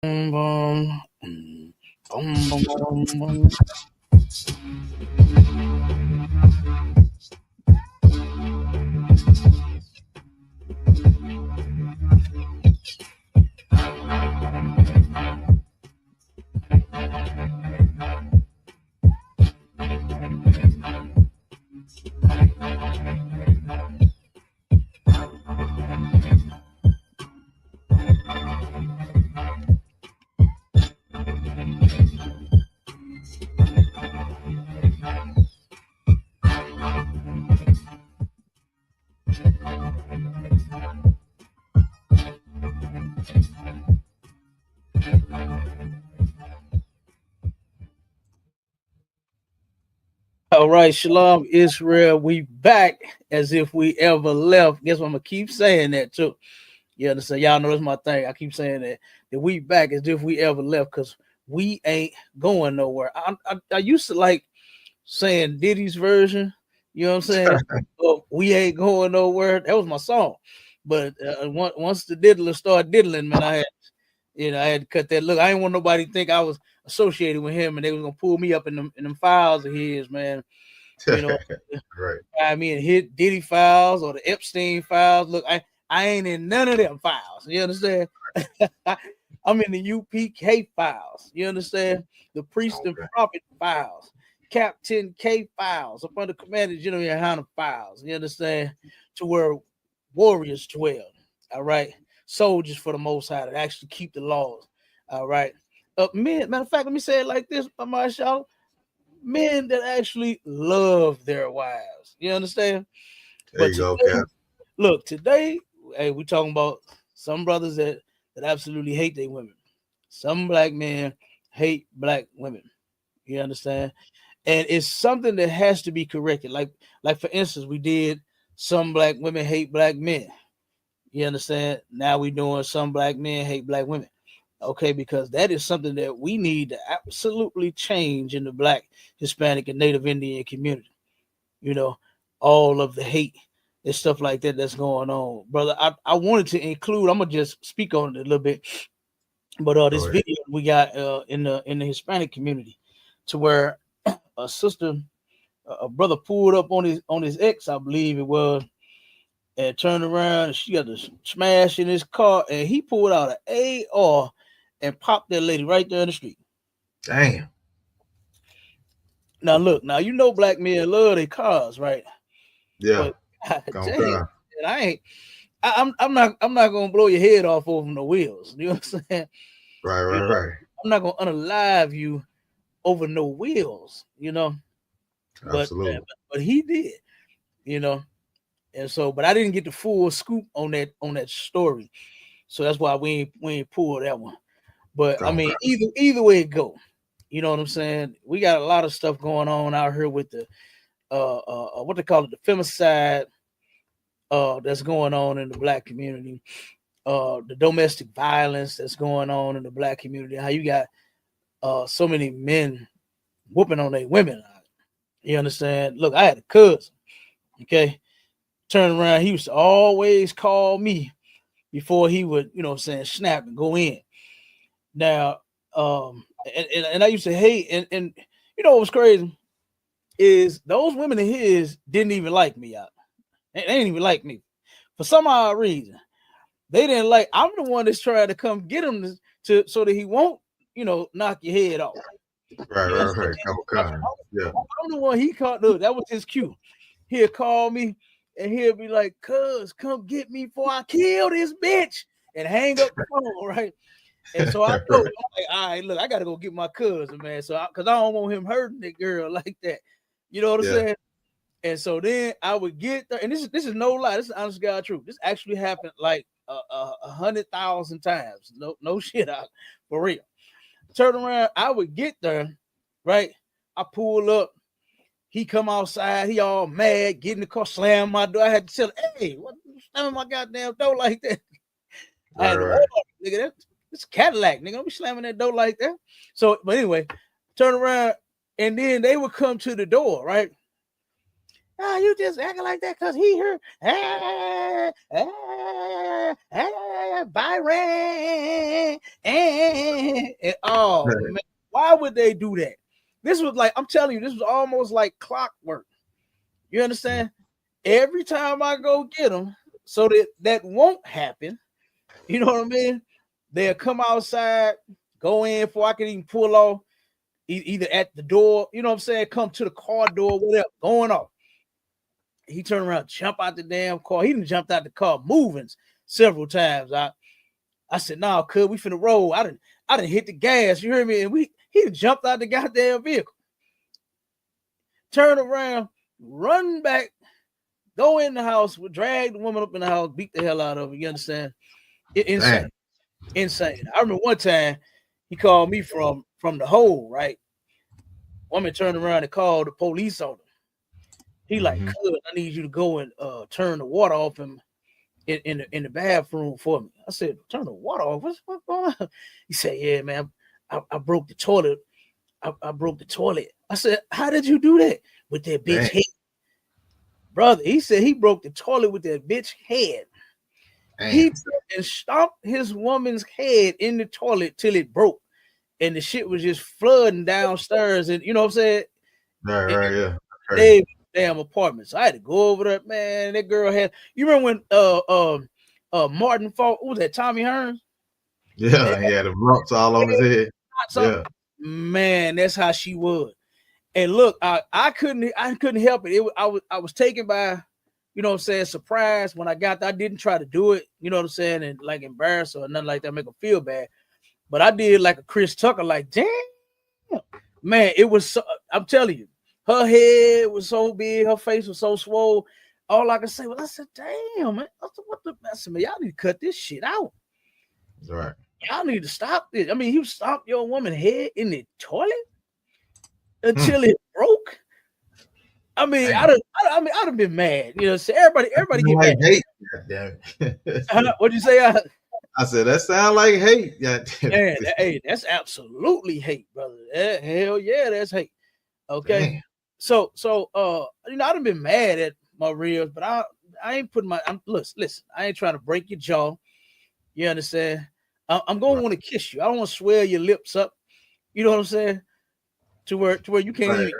Boom, boom, boom, boom, boom, boom. All right, Shalom Israel. We back as if we ever left. Guess what? I'm gonna keep saying that too. You understand? Y'all know that's my thing. I keep saying that we back as if we ever left because we ain't going nowhere. I used to like saying Diddy's version. You know what I'm saying? Oh, we ain't going nowhere. That was my song. But once the diddler started diddling, man, I had to cut that. Look, I didn't want nobody to think I was associated with him, and they was gonna pull me up in them files of his, man. You know, Right. I mean, hit Diddy files or the Epstein files. Look, I ain't in none of them files. You understand? I'm in the UPK files. You understand? The priest and Okay. prophet files, Captain K files, up under Commander General Yohana files. You understand? To where warriors dwell. All right, soldiers for the Most High that actually keep the laws. All right, men. Matter of fact, let me say it like this, MAISHAAHLA. Men that actually love their wives. You understand? There But you go, today, Cap. look, today, hey, we talking about some brothers that absolutely hate their women. Some black men hate black women. You understand? And it's something that has to be corrected. Like for instance, we did some black women hate black men. You understand? Now we doing some black men hate black women. Okay, because that is something that we need to absolutely change in the black, Hispanic, and Native Indian community. You know, all of the hate and stuff like that that's going on. Brother, I wanted to include, I'm gonna just speak on it a little bit, but this Go ahead. video we got in the Hispanic community to where a sister, a brother pulled up on his ex, I believe it was, and turned around and she got to smash in his car and he pulled out an AR and popped that lady right there in the street. Damn. Now look, now you know black men love their cars, right? Yeah. But God Come dang, on. man, I ain't. I'm not gonna blow your head off over no wheels. You know what I'm saying? Right, You right, know, right. I'm not gonna unalive you over no wheels. You know, but Absolutely. but he did. You know, and so but I didn't get the full scoop on that story. So that's why we ain't pulled that one. But I Come mean, on. either way it go, you know what I'm saying? We got a lot of stuff going on out here with the what they call it, the femicide that's going on in the black community, the domestic violence that's going on in the black community, how you got so many men whooping on their women. You understand? Look, I had a cousin, okay, turn around, he used to always call me before he would, snap and go in. Now, and I used to hate, and you know what was crazy is those women of his didn't even like me out. They didn't even like me for some odd reason. They didn't like. I'm the one that's trying to come get him to so that he won't, knock your head off. Right, You right, understand? right. Come on. Yeah. I'm the one he caught. Look, that was his cue. He'll call me and he'll be like, "Cuz, come get me before I kill this bitch," and hang up the phone, right? And so I know, Right. I'm like, all right, look, I gotta go get my cousin, man. So because I don't want him hurting that girl like that. You know what I'm Yeah. saying? And so then I would get there, and this is no lie. This is honest God truth. This actually happened like 100,000 times. No shit out for real. Turn around, I would get there, right? I pull up. He come outside. He all mad, get in the car, slam my door. I had to tell him, hey, what slamming my goddamn door like that? I Right, had to right. warn him, nigga. It's Cadillac, nigga. Don't be slamming that door like that. So, but anyway, turn around, and then they would come to the door, right? Ah, you just acting like that because he heard. Byron. And oh man, why would they do that? This was like, I'm telling you, this was almost like clockwork. You understand? Every time I go get them, so that won't happen. You know what I mean? They'll come outside, go in before I can even pull off, either at the door, you know what I'm saying? Come to the car door, whatever, going off. He turned around, jump out the damn car. He done jumped out the car, moving several times. I said, "Nah, cuz we finna roll." I didn't hit the gas. You hear me? And he done jumped out the goddamn vehicle. Turn around, run back, go in the house, drag the woman up in the house, beat the hell out of her. You understand? Insane. Insane. I remember one time he called me from the hole, right? Woman turned around and called the police on him. He like, "Cuz, I need you to go and turn the water off him in the bathroom for me." I said, "Turn the water off? What's going on?" He said, "Yeah, man, I broke the toilet. I broke the toilet." I said, "How did you do that?" "With that bitch head." Brother, he said he broke the toilet with that bitch head. Damn. He took and stomped his woman's head in the toilet till it broke. And the shit was just flooding downstairs. And you know what I'm saying? Right, yeah. They damn apartments. I had to go over there, man. That girl had, you remember when Martin fought, what was that, Tommy Hearns? Yeah, he had the lumps all on his head. Yeah. Man, that's how she was. And look, I couldn't help it. I was taken by, you know what I'm saying, surprise when I got there. I didn't try to do it, you know what I'm saying, and like embarrass her or nothing like that, make her feel bad. But I did like a Chris Tucker, like, damn, man, it was so, I'm telling you, her head was so big, her face was so swole. All I could say was, I said, damn, man, I said, man, y'all need to cut this shit out. That's right. Y'all need to stop this. I mean, you stomped your woman's head in the toilet until it broke. I mean, I'd have been mad. You know, so everybody get mad. Hate. Damn it. What'd you say? I said that sound like hate. Man, hey, that's absolutely hate, brother. Hell yeah, that's hate. Okay. Damn. So you know, I'd have been mad at my reels, but I ain't putting my listen, I ain't trying to break your jaw. You understand? I'm gonna want to kiss you. I don't want to swell your lips up. You know what I'm saying? To where you can't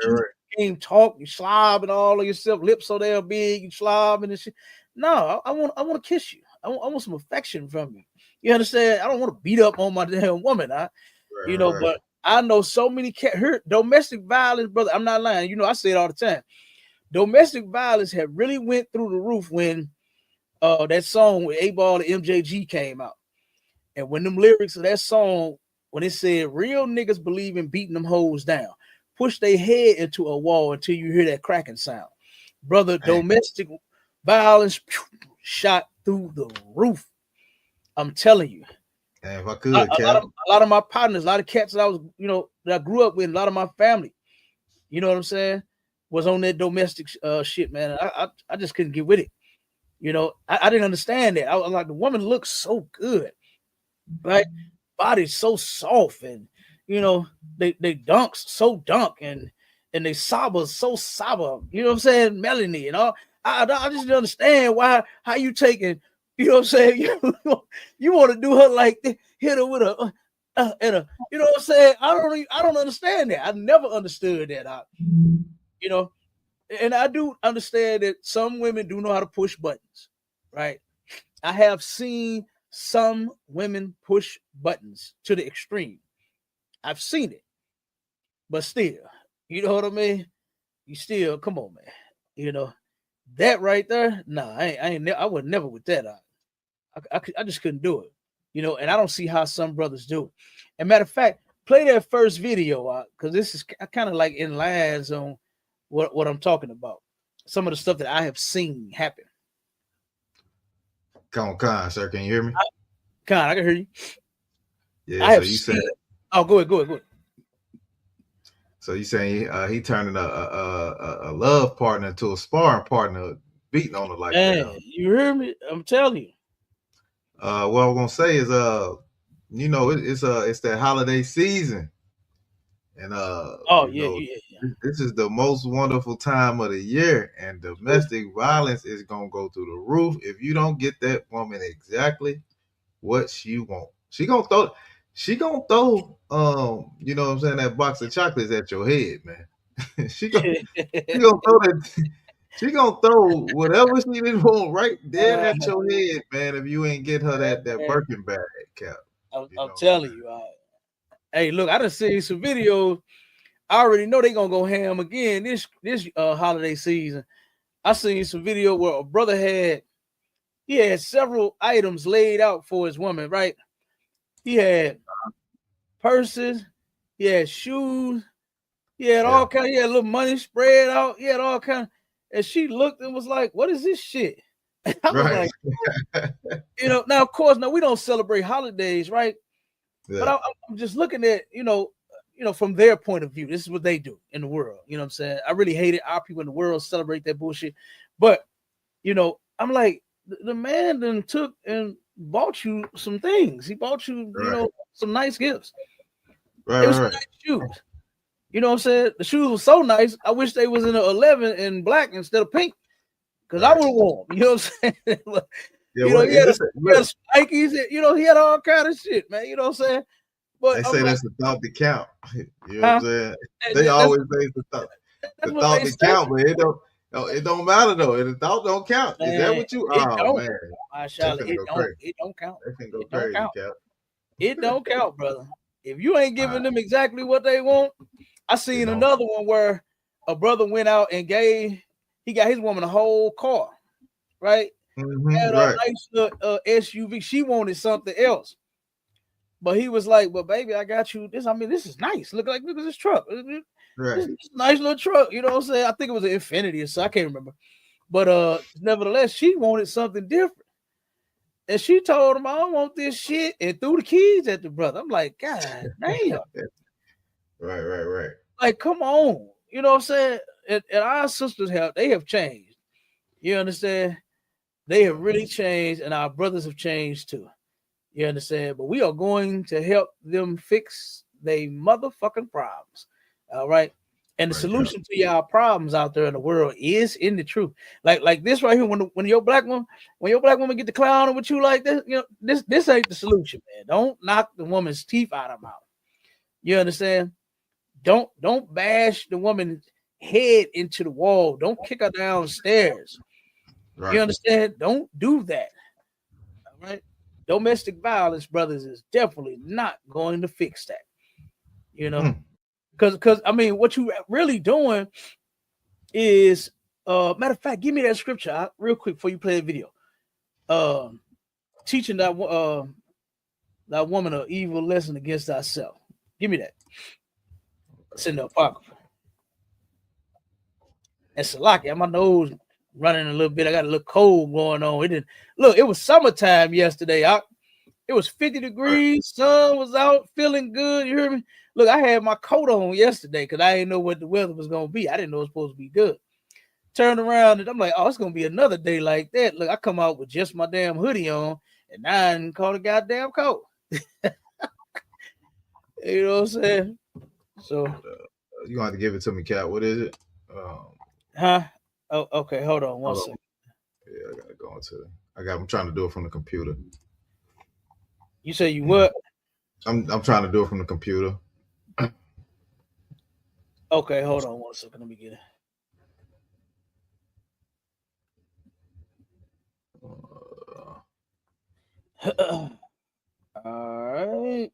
even talk, you slob and all of yourself, lips so damn big, you slob and shit. No, I want to kiss you. I want some affection from you. You understand? I don't want to beat up on my damn woman. But I know so many domestic violence, brother. I'm not lying. You know, I say it all the time. Domestic violence had really went through the roof when that song with 8Ball and MJG came out. And when them lyrics of that song, when it said real niggas believe in beating them hoes down, push their head into a wall until you hear that cracking sound. Brother, domestic violence shot through the roof. I'm telling you. If I could, a lot of my partners, a lot of cats that I was, that I grew up with, a lot of my family, you know what I'm saying, was on that domestic shit, man. I just couldn't get with it. You know, I didn't understand that. I was like, the woman looks so good, right? Body's so soft, and they dunks so dunk, and they sober so sober. You know what I'm saying? Melanie and all. I just didn't understand how you taking. You know what I'm saying? You want to do her like this, hit her with a and a. You know what I'm saying? I don't understand that. I never understood that. And I do understand that some women do know how to push buttons, right? I have seen some women push buttons to the extreme. I've seen it, but still, you know what I mean? You still, come on, man. You know that right there? Nah, I would never with that. I just couldn't do it, and I don't see how some brothers do it. And matter of fact, play that first video because this is kind of like in lines on what I'm talking about. Some of the stuff that I have seen happen. Come on, sir. Can you hear me? I can hear you. Yeah, so you said. Oh, go ahead. So you saying he turning a love partner to a sparring partner, beating on her like that? You hear me? I'm telling you. What I'm gonna say is it's that holiday season, and This is the most wonderful time of the year, and domestic violence is gonna go through the roof if you don't get that woman exactly what she want. She gonna throw you know what I'm saying, that box of chocolates at your head, man. she gonna she gonna throw that she gonna throw whatever she didn't want right dead Uh, at your head, man, if you ain't get her that man, Birkin bag cap. You I'm know what I'm telling you. Hey, look, I done seen some videos. I already know they gonna go ham again this holiday season. I seen some video where a brother he had several items laid out for his woman, right? He had purses, he had shoes, he had saying? all kind. He had a little money spread out. He had all kind. And she looked and was like, "What is this shit?" And I Yeah. was Right. like, now of course, now we don't celebrate holidays, right? But Yeah. I'm just looking at from their point of view. This is what they do in the world. You know what I'm saying? I really hate it. Our people in the world celebrate that bullshit. But I'm like, the man then took and bought you some things. He bought you, Right. some nice gifts. Right, It was right, nice shoes. You know what I'm saying? The shoes were so nice. I wish they was in a 11 in black instead of pink, because I right. would have worn them. You know what I'm saying? Yeah, what He is had this? he Look, had Nikes. He had all kind of shit, man. You know what I'm saying? But they I'm say like, that's the thought to count. You know what I'm huh? saying? And They that's always say it's the that's what thought they to say, count, but it don't. No, it don't matter though. If the thought don't count, is that man. what you? It Oh don't. man, they MAISHAAHLA, finna it go don't. crazy. It don't count. They finna go It don't crazy, count. Cap. It don't count, brother. If you ain't All giving right, them exactly what they want, I it seen don't. another one where a brother went out and he got his woman a whole car, right? Had a Right, nice little SUV. She wanted something else, but he was like, "Well, baby, I got you this. I mean, this is nice. Look at this truck. This right. is a nice little truck. You know what I'm saying? I think it was an Infinity, so I can't remember. But nevertheless, she wanted something different. And she told him, I don't want this shit, and threw the keys at the brother. I'm like, God damn. Right, right, right. Like, come on. You know what I'm saying? And our sisters they have changed. You understand? They have really changed, and our brothers have changed too. You understand? But we are going to help them fix their motherfucking problems. All right. And the Right, Cap. solution to y'all problems out there in the world is in the truth. Like this right here, when your black woman get to clowning with you like this, this ain't the solution, man. Don't knock the woman's teeth out of her mouth. You understand? Don't bash the woman's head into the wall. Don't kick her downstairs. You Right. understand? Don't do that. All right. Domestic violence, brothers, is definitely not going to fix that. You know, Mm. because I mean, what you really doing is, matter of fact, give me that scripture real quick before you play the video. Um, Teaching that woman an evil lesson against thyself. Give me that. It's in the apocrypha. And Salaki, my nose running a little bit. I got a little cold going on. It didn't look. It was summertime yesterday. It was 50 Right. degrees. Sun was out, feeling good. You hear me? Look, I had my coat on yesterday because I didn't know what the weather was gonna be. I didn't know it was supposed to be good. Turned around and I'm like, oh, it's gonna be another day like that. Look, I come out with just my damn hoodie on, and I didn't call the goddamn coat. You know what I'm saying? So, You gonna have to give it to me, Cap. What is it? huh? Oh, okay. Hold on one Hold on. second. Yeah, I gotta go into. I'm trying to do it from the computer. You say you what? I'm trying to do it from the computer. Okay, hold on one second. Let me get it. All right.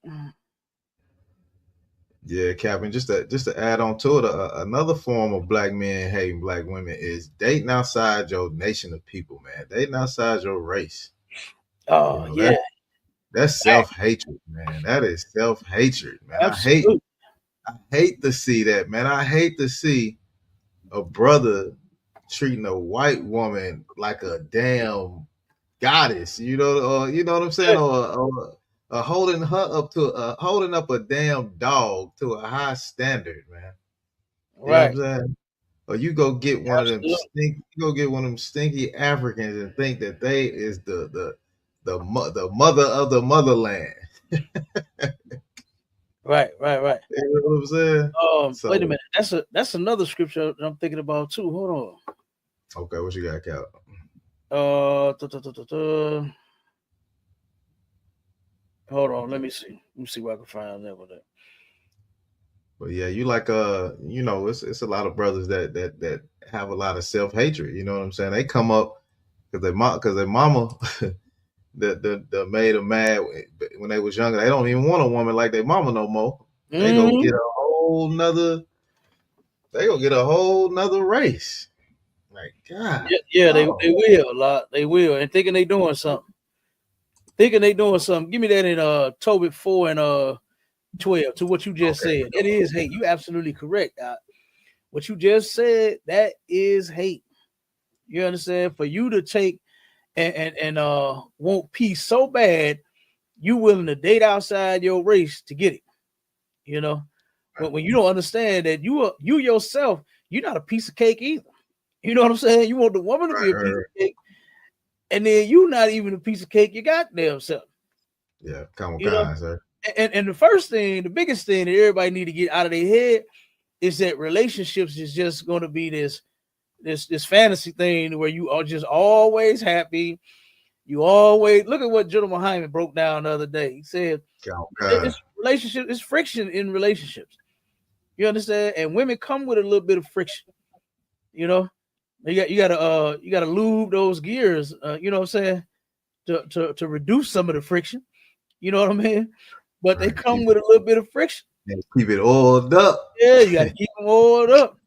Yeah, Captain. Just to add on to it, another form of black men hating black women is dating outside your nation of people, man. Dating outside your race. You Oh know yeah, that's self hatred, man. That is self hatred, man. absolutely. I hate to see that, man. I hate to see a brother treating a white woman like a damn goddess. You know what I'm saying, or holding up a damn dog to a high standard, man. You know what Right. I'm saying? Or you go get one of them Absolutely. stinky Africans and think that they is the mother of the motherland. Right. You know what I'm saying? Wait a So minute. That's another scripture I'm thinking about too. Hold okay, what you got, Cal? on. Hold on. Let me see. Let me see what I can find that with it. But yeah, you like it's a lot of brothers that have a lot of self hatred. You know what I'm saying? They come up because their mama that made them mad when they was younger. They don't even want a woman like their mama no more. They go Mm-hmm. get a whole nother. They go get a whole nother race. Like God, Yeah, oh, they will a lot. They will, and thinking they doing something. Thinking they doing something. Give me that in Tobit 4 and 12 to what you just okay, said. It is hate. You absolutely correct. What you just said, that is hate. You understand? For you to take and want peace so bad, you willing to date outside your race to get it. You know, when you don't understand that you yourself, you're not a piece of cake either. You know what I'm saying? You want the woman to be a piece right. of cake, and then you not even a piece of cake. You got damn self. Yeah, come on, You know, kind sir. and the first thing, the biggest thing that everybody need to get out of their head is that relationships is just going to be this fantasy thing where you are just always happy. You always look at what General Hyman broke down the other day. He said Come on, it's kind. relationship, it's friction in relationships. You understand? And women come with a little bit of friction. You know, you gotta lube those gears. You know what I'm saying? To reduce some of the friction. You know what I mean? But they Right, come with a little bit of friction. keep it oiled up. Yeah, you got to keep them oiled up.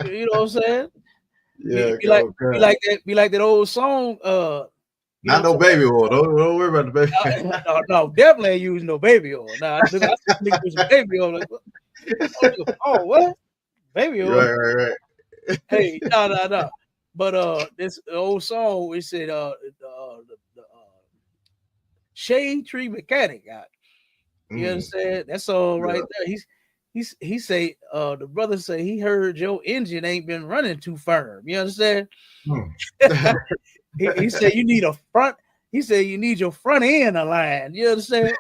You know what I'm saying? Yeah, Be come like on, kind. be like that old song. You know Not what no I'm baby oil. Don't worry about the baby. saying? No, definitely ain't using no baby oil. Nah, I see niggas use some baby oil. Like, what? Oh, what? Baby oil? Right. Hey, no. But this old song, it said the shade tree mechanic guy. You Mm, understand? That's all right yeah. there. He say the brother say he heard your engine ain't been running too firm. You understand? Mm. He said you need a front. He said you need your front end aligned. You understand?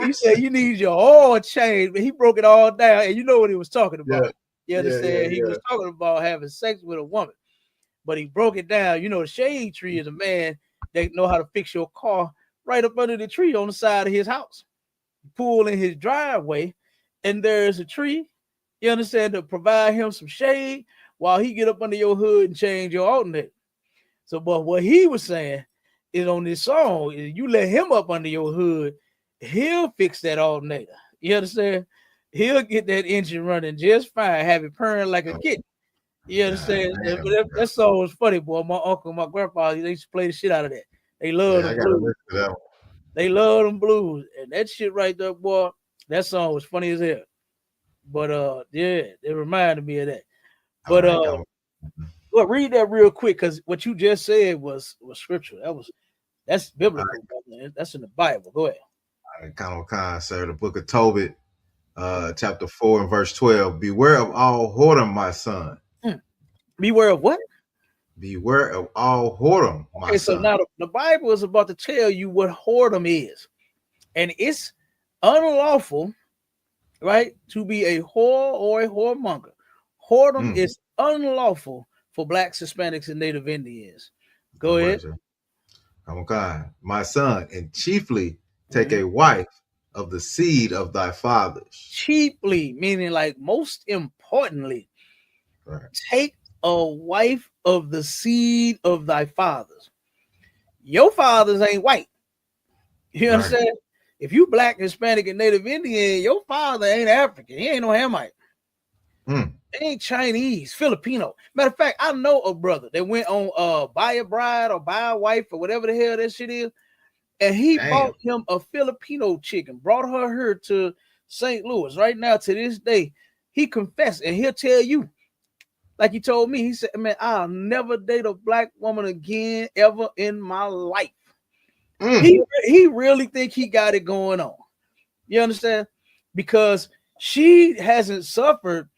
He said you need your oil change, but he broke it all down, and you know what he was talking Yeah, about. You understand? He was talking about having sex with a woman, but he broke it down. You know, the shade tree is a man that know how to fix your car right up under the tree on the side of his house. Pull in his driveway, and there's a tree. You understand, to provide him some shade while he get up under your hood and change your alternator. So, but what he was saying is on this song, is you let him up under your hood, he'll fix that alternator. You understand? He'll get that engine running just fine, have it purring like a Oh, kitten. You God understand? But damn. that song was funny, boy. My uncle, my grandpa, they used to play the shit out of that. They love Yeah, them I gotta blues. listen to that one. They love them blues. And that shit right there, boy, that song was funny as hell. But yeah, it reminded me of that. All But right, come on. well, read that real quick because what you just said was scripture. That's All biblical, man. That's in the Bible. Go ahead. right, come on, kind sir. The book of Tobit, chapter 4 and verse 12. Beware of all whoredom, my son. Hmm. Beware of what? Beware of all whoredom, my Okay, so son. now the Bible is about to tell you what whoredom is, and it's unlawful, right, to be a whore or a whoremonger. Whoredom Mm, is unlawful for blacks, Hispanics, and Native Indians. Go good ahead. word, sir. Come on, kind. My son, and chiefly take Mhm. a wife of the seed of thy fathers. Cheaply, meaning like most importantly, Right, take a wife of the seed of thy fathers. Your fathers ain't white. You right. understand? If you black, Hispanic, and Native Indian, your father ain't African. He ain't no Hamite. Mm, He ain't Chinese, Filipino. Matter of fact, I know a brother that went on buy a bride or buy a wife or whatever the hell that shit is, and he damn. bought him a Filipino chicken, brought her here to St. Louis. Right now, to this day, he confessed, and he'll tell you, like he told me, he said, "Man, I'll never date a black woman again ever in my life." Mm, He really think he got it going on. You understand? Because she hasn't suffered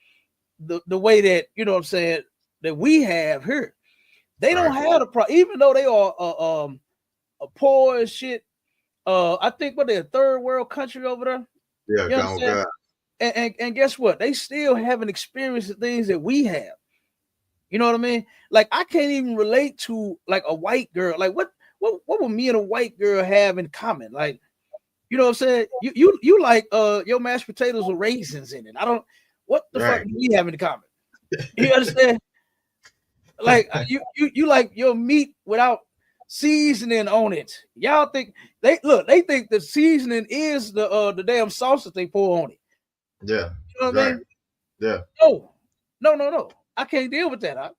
the way that, you know what I'm saying, that we have here. They don't right. have the problem, even though they are a poor as shit. I think what they're a third world country over there. Yeah, You God, understand? God. And guess what? They still haven't experienced the things that we have. You know what I mean? Like I can't even relate to like a white girl. Like what would me and a white girl have in common? Like, you know what I'm saying? You like your mashed potatoes with raisins in it. I don't what the fuck Right. do we have in common? You understand? Like you like your meat without seasoning on it. Y'all think they think the seasoning is the damn sauce that they pour on it. Yeah. You know what I Right. mean? Yeah. No. I can't deal with that.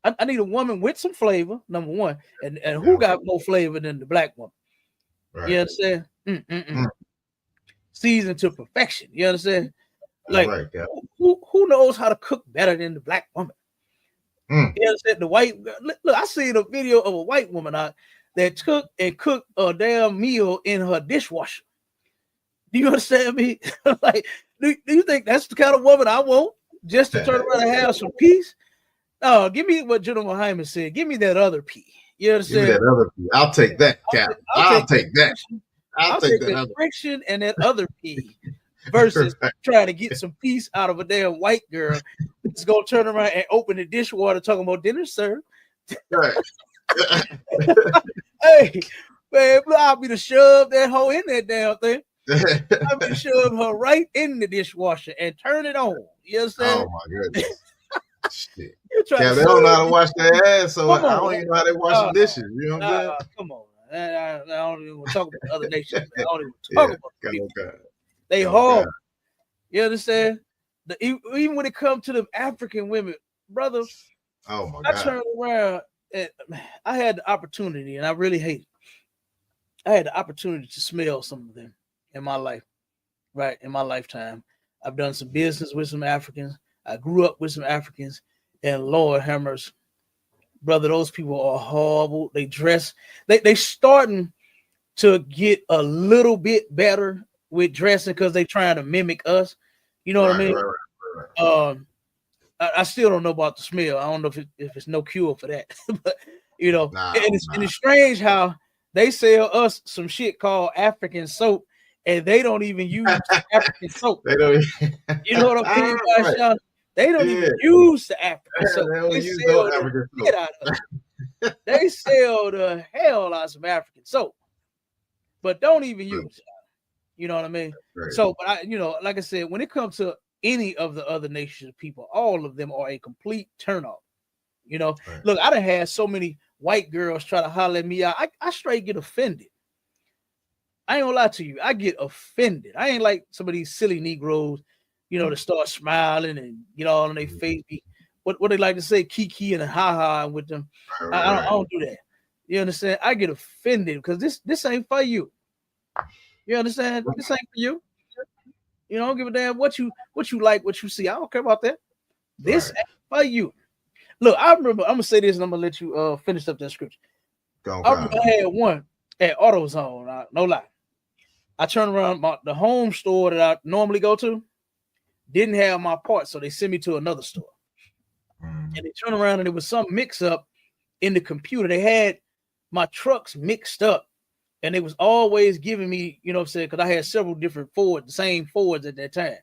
I need a woman with some flavor, number one, and who Yeah. got more flavor than the black woman? Right. You understand? Mm. Seasoned to perfection. You understand? That's Like right, God. who knows how to cook better than the black woman? Mm. You understand? The white look, I seen a video of a white woman out that took and cooked a damn meal in her dishwasher. Do you understand me? Like, do you think that's the kind of woman I want just to turn around and have some peace? Oh, give me what General Hyman said. Give me that other P. You Give me understand? that other piece. I'll take that, Cap. I'll take I'll take that. friction. I'll I'll take take that that other. friction and that other P versus Right. trying to get some peace out of a damn white girl that's gonna turn around and open the dishwater talking about dinner served. Right. Hey, man, I'll be to shove that hoe in that damn thing. I'll be to shove her right in the dishwasher and turn it on. You understand? Oh my goodness. Shit. You try Yeah, to they don't know how serve to wash their ass, so Come I on. don't even know how they wash the dishes. You know what I'm saying? Come on. I don't even want to talk about the other nations. Man. I don't even want to Yeah. talk about the God, people. God. They God, God. hard. You understand? Even when it comes to the African women, brother, Oh my I God. turned around and I had the opportunity, and I really hate it. I had the opportunity to smell some of them in my life, right? In my lifetime. I've done some business with some Africans. I grew up with some Africans, and Lord have mercy, brother, those people are horrible. They dress, they starting to get a little bit better with dressing because they trying to mimic us. You know what I Right, mean? right, right, right. I still don't know about the smell. I don't know if it's no cure for that, but Nah, and it's strange how they sell us some shit called African soap, and they don't even use African soap. they don't. You know what I mean, Right. Sean? They don't Yeah. even use the African soap. They don't They use no sell the African shit soap. out of it. They sell the hell out of some African soap, but don't even use it. You know what I mean? Right. So, but like I said, when it comes to any of the other nations of people, all of them are a complete turnoff. Right. Look, I done had so many white girls try to holler at me out. I straight get offended. I ain't gonna lie to you. I get offended. I ain't like some of these silly Negroes, to start smiling and get all on their face. What they like to say, kiki and ha ha with them. Right, I don't do that. You understand? I get offended because this ain't for you. You understand? This ain't for you. You don't give a damn what you like, what you see. I don't care about that. This right. ain't for you. Look, I remember. I'm gonna say this, and I'm gonna let you finish up that scripture. Go, I remember I had one at AutoZone. No lie. I turned around the home store that I normally go to didn't have my parts, so they sent me to another store. And they turned around and there was some mix up in the computer. They had my trucks mixed up, and they was always giving me, you know what I'm saying, because I had several different Fords, the same Fords at that time.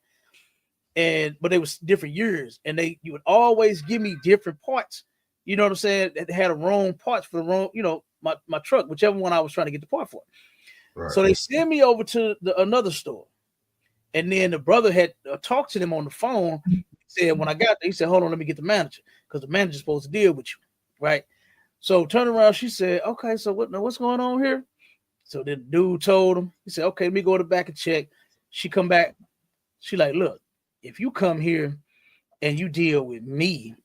But they was different years, and you would always give me different parts. You know what I'm saying? That had a wrong parts for the wrong, my truck, whichever one I was trying to get the part for. Right. So they sent me over to another store, and then the brother had talked to them on the phone. He said when I got there, he said, "Hold on, let me get the manager because the manager's supposed to deal with you, right?" So turn around, she said, "Okay, so what's going on here?" So the dude told him. He said, "Okay, let me go to the back and check." She come back. She like, "Look, if you come here and you deal with me,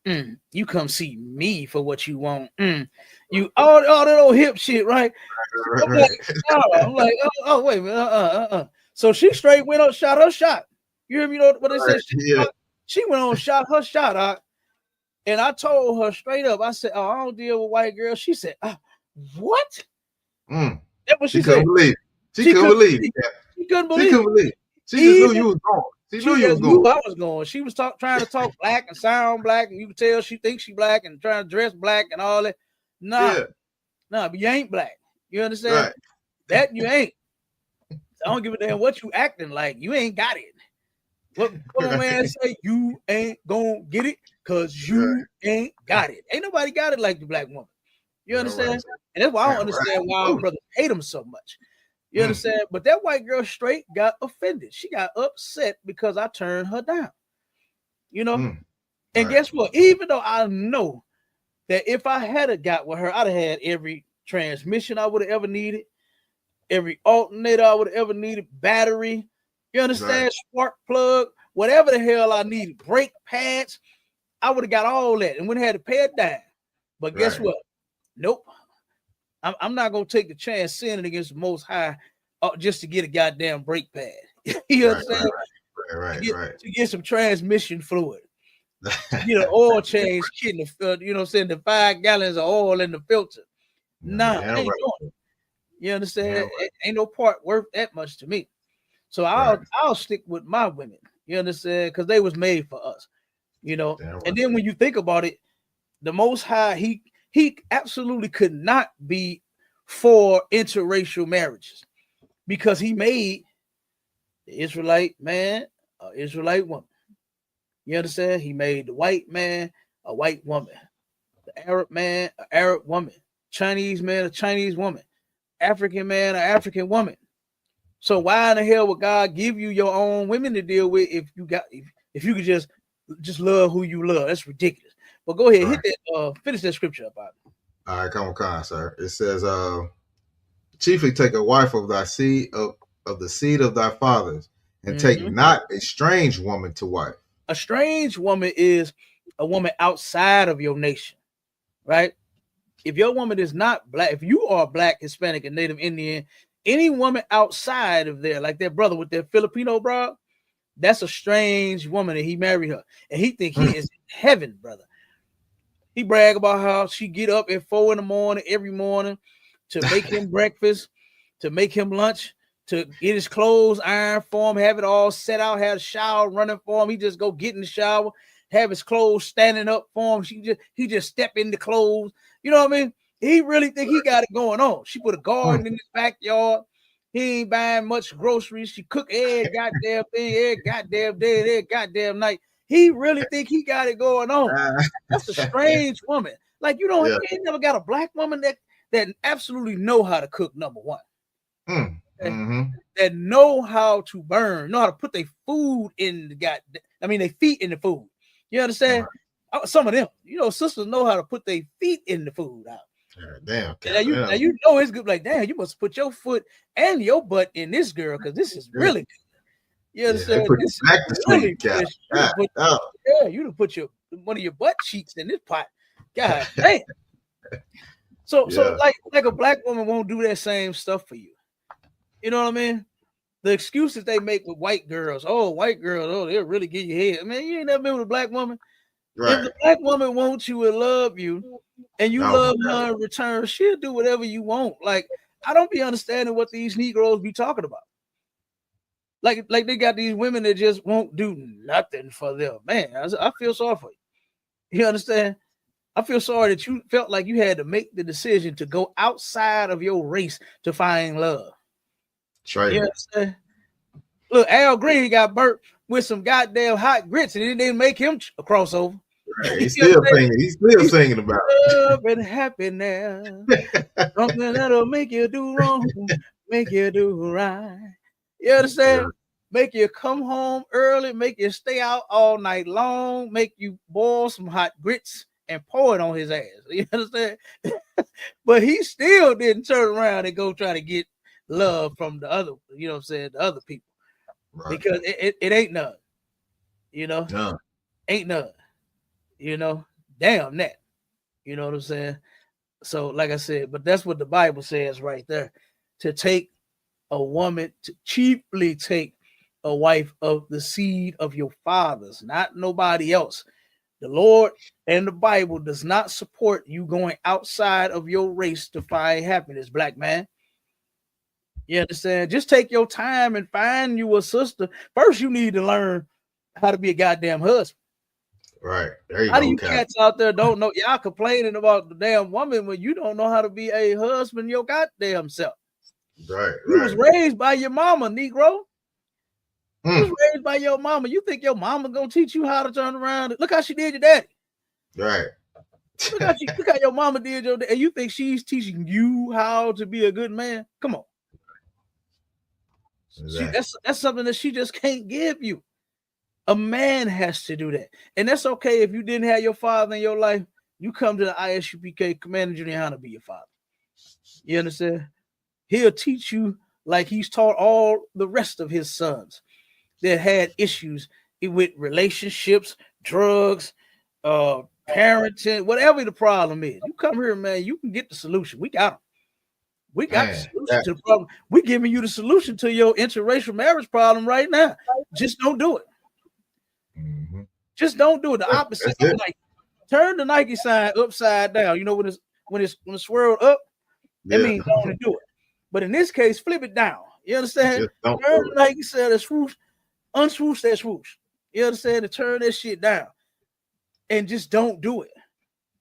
you come see me for what you want. You all that old hip shit, right?" I'm like, wait a minute, So she straight went up, shot her shot. You hear me? What they said? She went on, shot her shot out. And I told her straight up, I said, "Oh, I don't deal with white girls." She said, "What?" That's what She she couldn't said. believe. She couldn't believe. She couldn't She believe couldn't it. believe. She just knew Even you was going. She she knew you was just going. knew I was going. She was trying to talk black and sound black, and you could tell she thinks she black and trying to dress black and all that. Nah, but you ain't black. You understand? Right. That you ain't. I don't give a damn what you acting like. You ain't got it. What come on, man? Say you ain't gonna get it because you ain't got it. Ain't nobody got it like the black woman. You understand? Right. And that's why I don't Right. understand why our brothers hate them so much. You Mm. understand? But that white girl straight got offended. She got upset because I turned her down. You know? Mm. And Right. guess what? Even though I know that if I had a got with her, I'd have had every transmission I would have ever needed, every alternator I would have ever needed, battery, you understand, Right. spark plug, whatever the hell I needed, brake pads, I would have got all that and wouldn't have had to pay it down. But guess Right. what? Nope. I'm not gonna take the chance sinning against the Most High just to get a goddamn brake pad. You Right. understand? Right. To get some transmission fluid. You know, oil change kit, you know what I'm saying, the 5 gallons of oil in the filter. Nah, I ain't doing it. You understand? Ain't no part worth that much to me. So I'll stick with my women. You understand? Because they was made for us. You know. And then when you think about it, the Most High, he absolutely could not be for interracial marriages because he made the Israelite man an Israelite woman. You understand? He made the white man a white woman, the Arab man an Arab woman, Chinese man a Chinese woman, African man an African woman. So why in the hell would God give you your own women to deal with if you could just love who you love? That's ridiculous. But go ahead, hit that finish that scripture about it. All right, come on, sir. It says, chiefly take a wife of thy seed of the seed of thy fathers, and take not a strange woman to wife. A strange woman is a woman outside of your nation, right? If your woman is not black, if you are black, Hispanic, and Native Indian, any woman outside of there, like that brother with that Filipino bro, that's a strange woman, and he married her, and he think he is in heaven, brother. He brag about how she get up at 4 a.m. every morning to make him breakfast, to make him lunch, to get his clothes ironed for him, have it all set out, have a shower running for him. He just go get in the shower, have his clothes standing up for him. He just step in the clothes. You know what I mean? He really think he got it going on. She put a garden in his backyard. He ain't buying much groceries. She cook every goddamn thing, every goddamn day, every goddamn night. He really think he got it going on. That's a strange woman. Like you ain't never got a black woman that absolutely know how to cook, number one. That know how to burn, know how to put their food in their feet in the food. You understand? Some of them, sisters know how to put their feet in the food out. Damn. Now you know it's good. Like, damn, you must put your foot and your butt in this girl because this is really good. You understand? Put this back is to really sleep, you done put one of your butt cheeks in this pot. God damn. So like a black woman won't do that same stuff for you. You know what I mean? The excuses they make with white girls, white girls, they'll really get your head. Man, you ain't never been with a black woman. Right. If the black woman wants you and love you, and you love her in return, she'll do whatever you want. Like, I don't be understanding what these Negroes be talking about. Like they got these women that just won't do nothing for them. Man, I feel sorry for you. You understand? I feel sorry that you felt like you had to make the decision to go outside of your race to find love. You understand? Look, Al Green got burnt with some goddamn hot grits, and it didn't make him a crossover. Right. He's still singing about love and happiness. Something that'll make you do wrong, make you do right. You understand? Make you come home early, make you stay out all night long, make you boil some hot grits and pour it on his ass. You understand? But he still didn't turn around and go try to get love from the other, the other people. Right. Because it ain't none. Ain't none. Damn that. You know what I'm saying? So, like I said, but that's what the Bible says right there. To take a woman, to cheaply take a wife of the seed of your fathers, not nobody else. The Lord and the Bible does not support you going outside of your race to find happiness, black man. You understand? Just take your time and find you a sister. First, you need to learn how to be a goddamn husband. Right. There you how do you cats out there don't know? Y'all complaining about the damn woman when you don't know how to be a husband your goddamn self. Right, You was raised by your mama, Negro. You was Mm, raised by your mama. You think your mama gonna teach you how to turn around? Look how she did your daddy. right. Look how your mama did your daddy. And you think she's teaching you how to be a good man? Come on. Exactly. That's something that she just can't give you. A man has to do that. And that's okay if you didn't have your father in your life. You come to the ISUPK Commander Junior High to be your father. You understand? He'll teach you like he's taught all the rest of his sons that had issues with relationships, drugs, parenting, whatever the problem is. You come here, man, you can get the solution. We got them. We got the Man, solution to the problem. We're giving you the solution to your interracial marriage problem right now. Just don't do it. mm-hmm. Just don't do it. The opposite. Like turn the Nike sign upside down. You know when it's swirled up, that means don't do it. But in this case, flip it down. You understand? Turn the Nike sign that swoosh, unswoosh that swoosh. You understand? And turn that shit down. And just don't do it.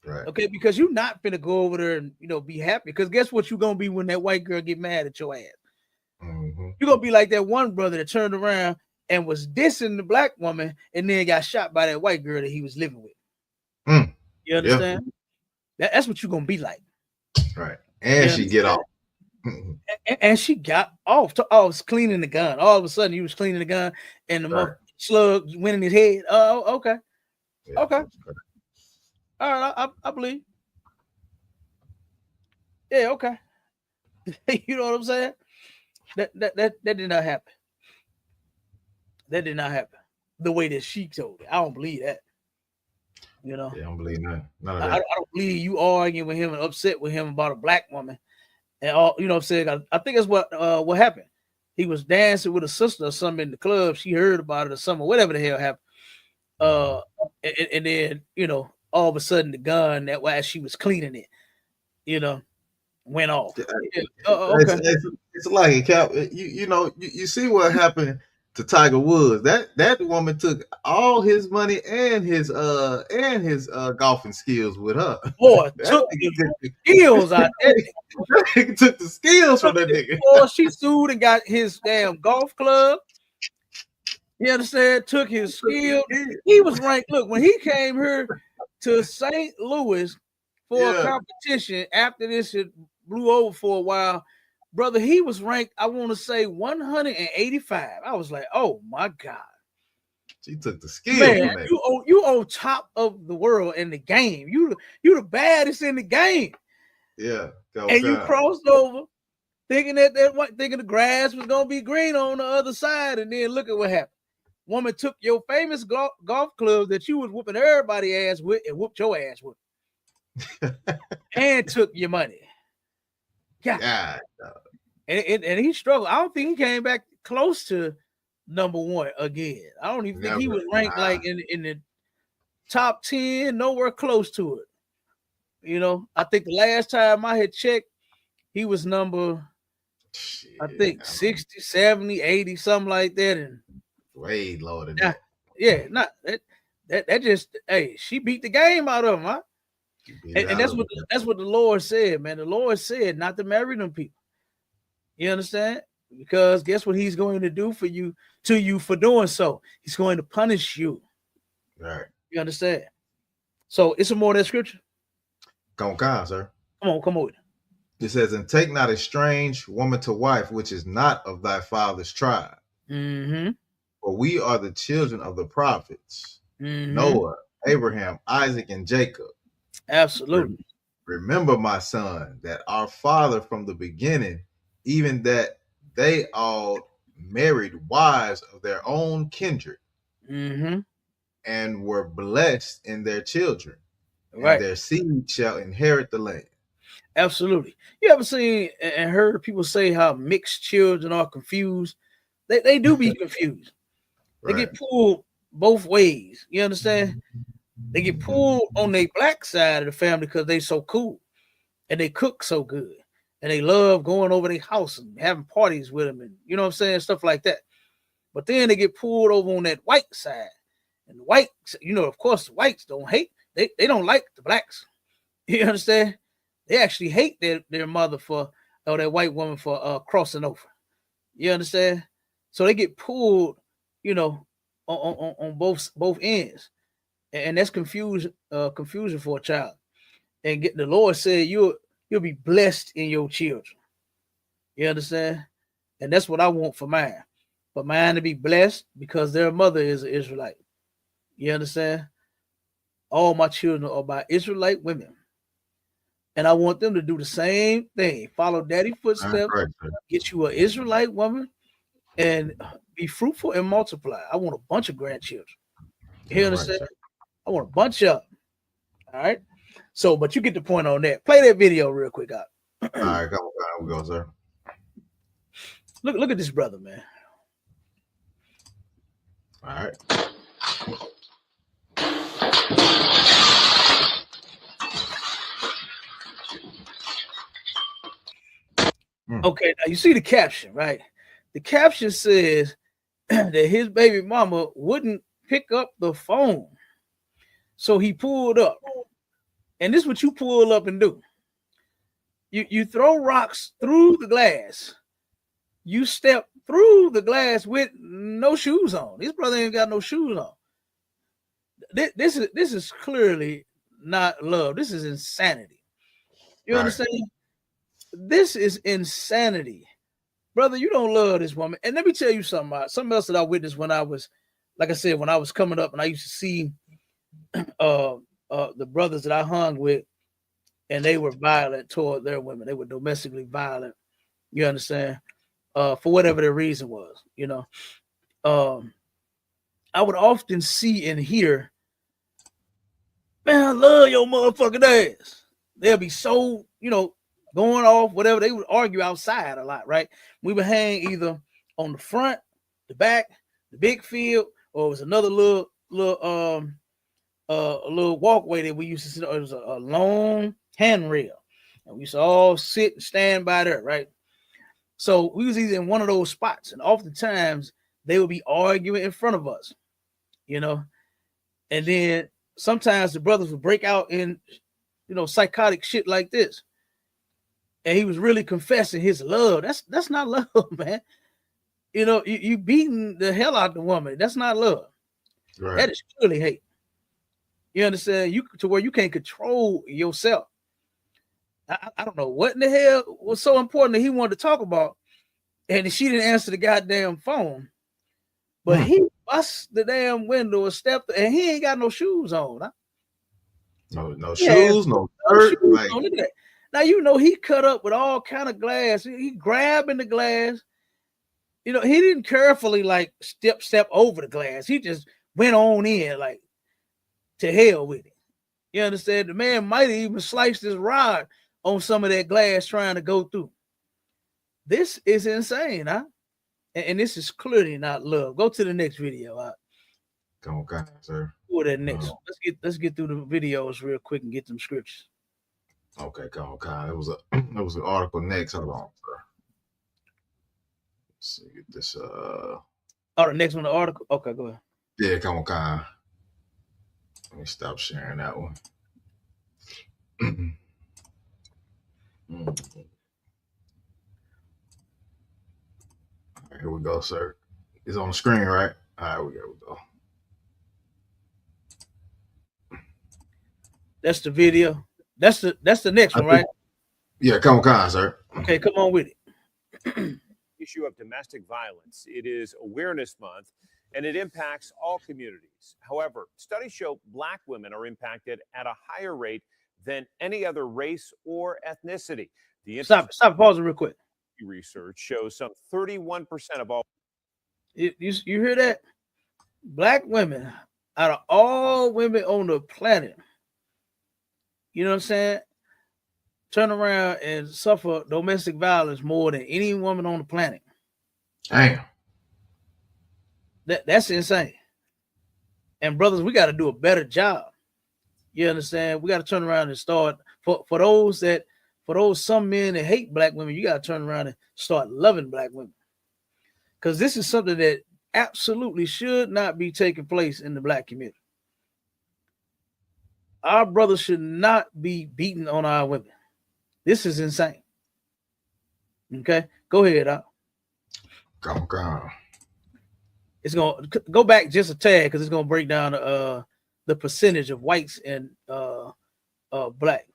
Right. Okay, because you're not gonna go over there and be happy. Because guess what you're gonna be when that white girl get mad at your ass? Mm-hmm. You're gonna be like that one brother that turned around and was dissing the black woman and then got shot by that white girl that he was living with. Mm. You understand? Yeah. That's what you're gonna be like. Right. And she get off. And she got off. I was cleaning the gun. All of a sudden, he was cleaning the gun, and the slug went in his head. Oh, okay. Yeah. Okay. All right, I believe. Yeah, okay. You know what I'm saying? That did not happen. That did not happen. The way that she told it. I don't believe that. You know? Yeah, I don't believe none of that. I don't believe you arguing with him and upset with him about a black woman. And all, you know what I'm saying? I think that's what happened. He was dancing with a sister or something in the club. She heard about it or something, whatever the hell happened. And then, all of a sudden the gun that while she was cleaning it, went off. Yeah. Okay. It's like it, Cap. You see what happened to Tiger Woods. That woman took all his money and his golfing skills with her. Boy, took the skills out there. Took the skills from that nigga. Boy, she sued and got his damn golf club. You understand? Took his skill. He was ranked. Look, when he came here to St. Louis for a competition after this it blew over for a while, brother, he was ranked, I want to say 185. I was like, oh my God. She took the skill. Man, you on top of the world in the game. You the baddest in the game. Yeah. And you crossed over thinking thinking the grass was gonna be green on the other side, and then look at what happened. Woman took your famous golf club that you was whooping everybody ass with and whooped your ass with. And took your money. Yeah. And he struggled. I don't think he came back close to number one again. I don't even think he was ranked like in the top 10, nowhere close to it. I think the last time I had checked, he was number, I think 60, 70, 80, something like that. And way lower than that. Yeah, not that just she beat the game out of him, huh? And that's what the Lord said, man. The Lord said not to marry them people. You understand? Because guess what he's going to do for you for doing so? He's going to punish you. Right. You understand? So it's some more of that scripture. Come on, sir. Come on. It says, and take not a strange woman to wife, which is not of thy father's tribe. Mm-hmm. For we are the children of the prophets, Noah, Abraham, Isaac, and Jacob. Absolutely. Remember, my son, that our father from the beginning, even that they all married wives of their own kindred, and were blessed in their children, and their seed shall inherit the land. Absolutely. You ever seen and heard people say how mixed children are confused? They do be confused. They get pulled both ways. You understand? They get pulled on their black side of the family because they so cool and they cook so good and they love going over their house and having parties with them and you know what I'm saying, stuff like that. But then they get pulled over on that white side, and the whites, of course, the whites don't hate. They don't like the blacks. You understand? They actually hate their mother for or that white woman for crossing over. You understand? So they get pulled, you know, on both ends, and that's confusion for a child. And get the Lord said you'll be blessed in your children. You understand? And that's what I want for mine. For mine to be blessed because their mother is an Israelite. You understand? All my children are by Israelite women. And I want them to do the same thing. Follow daddy That's footsteps, right, sir. get you an Israelite woman, and be fruitful and multiply. I want a bunch of grandchildren. You That's right, understand? sir. I want a bunch of them. All right. So, but you get the point on that. Play that video real quick out. All right, come on, we go, sir. Look at this brother, man. All right. Okay, now you see the caption, right? The caption says that his baby mama wouldn't pick up the phone. So he pulled up. And this is what you pull up and do. You throw rocks through the glass. You step through the glass with no shoes on. This brother ain't got no shoes on. This is clearly not love. This is insanity. You understand? This is insanity. Brother, you don't love this woman. And let me tell you something else that I witnessed when I was, like I said, when I was coming up and I used to see the brothers that I hung with, and they were violent toward their women. They were domestically violent. You understand? For whatever their reason was, you know. I would often see and hear, man, I love your motherfucking ass. They'll be so, you know, going off, whatever. They would argue outside a lot, right? We would hang either on the front, the back, the big field, or it was another little walkway that we used to sit on. It was a long handrail. And we used to all sit and stand by there, right? So we was either in one of those spots, and oftentimes they would be arguing in front of us, you know. And then sometimes the brothers would break out in, you know, psychotic shit like this. And he was really confessing his love. That's not love, man. You know, you beating the hell out the woman. That's not love. Right. That is clearly hate. You understand? You to where you can't control yourself. I don't know what in the hell was so important that he wanted to talk about, and she didn't answer the goddamn phone. But he bust the damn window and stepped, and he ain't got no shoes on. Huh? No shoes, no shirt. Shoes Like, on. Look at that. Now you know he cut up with all kind of glass. He grabbing the glass. You know, he didn't carefully like step over the glass. He just went on in like to hell with it. You understand? The man might have even sliced his rod on some of that glass trying to go through. This is insane, huh? And this is clearly not love. Go to the next video. come on, sir. Go to that next. Let's get through the videos real quick and get them scriptures. Okay, come on. It was an article next. Hold on, sir. Let's see, get this. Oh, the next one, the article. Okay, go ahead. Yeah, come on. Let me stop sharing that one. Here we go, sir. It's on the screen, right? All right, we go. That's the video. That's the next one, right? Yeah, come on, sir. Okay, come on with it. Issue of domestic violence. It is Awareness Month, and it impacts all communities. However, studies show Black women are impacted at a higher rate than any other race or ethnicity. Stop pausing real quick. Research shows some 31% of all. You hear that? Black women, out of all women on the planet, you know what I'm saying, turn around and suffer domestic violence more than any woman on the planet. Damn. That's insane. And brothers, we got to do a better job. You understand? We got to turn around and start for those some men that hate Black women. You got to turn around and start loving Black women, because this is something that absolutely should not be taking place in the Black community. Our brothers should not be beating on our women. This is insane. Okay, go ahead. Come on. It's gonna go back just a tad because it's gonna break down the percentage of whites and black.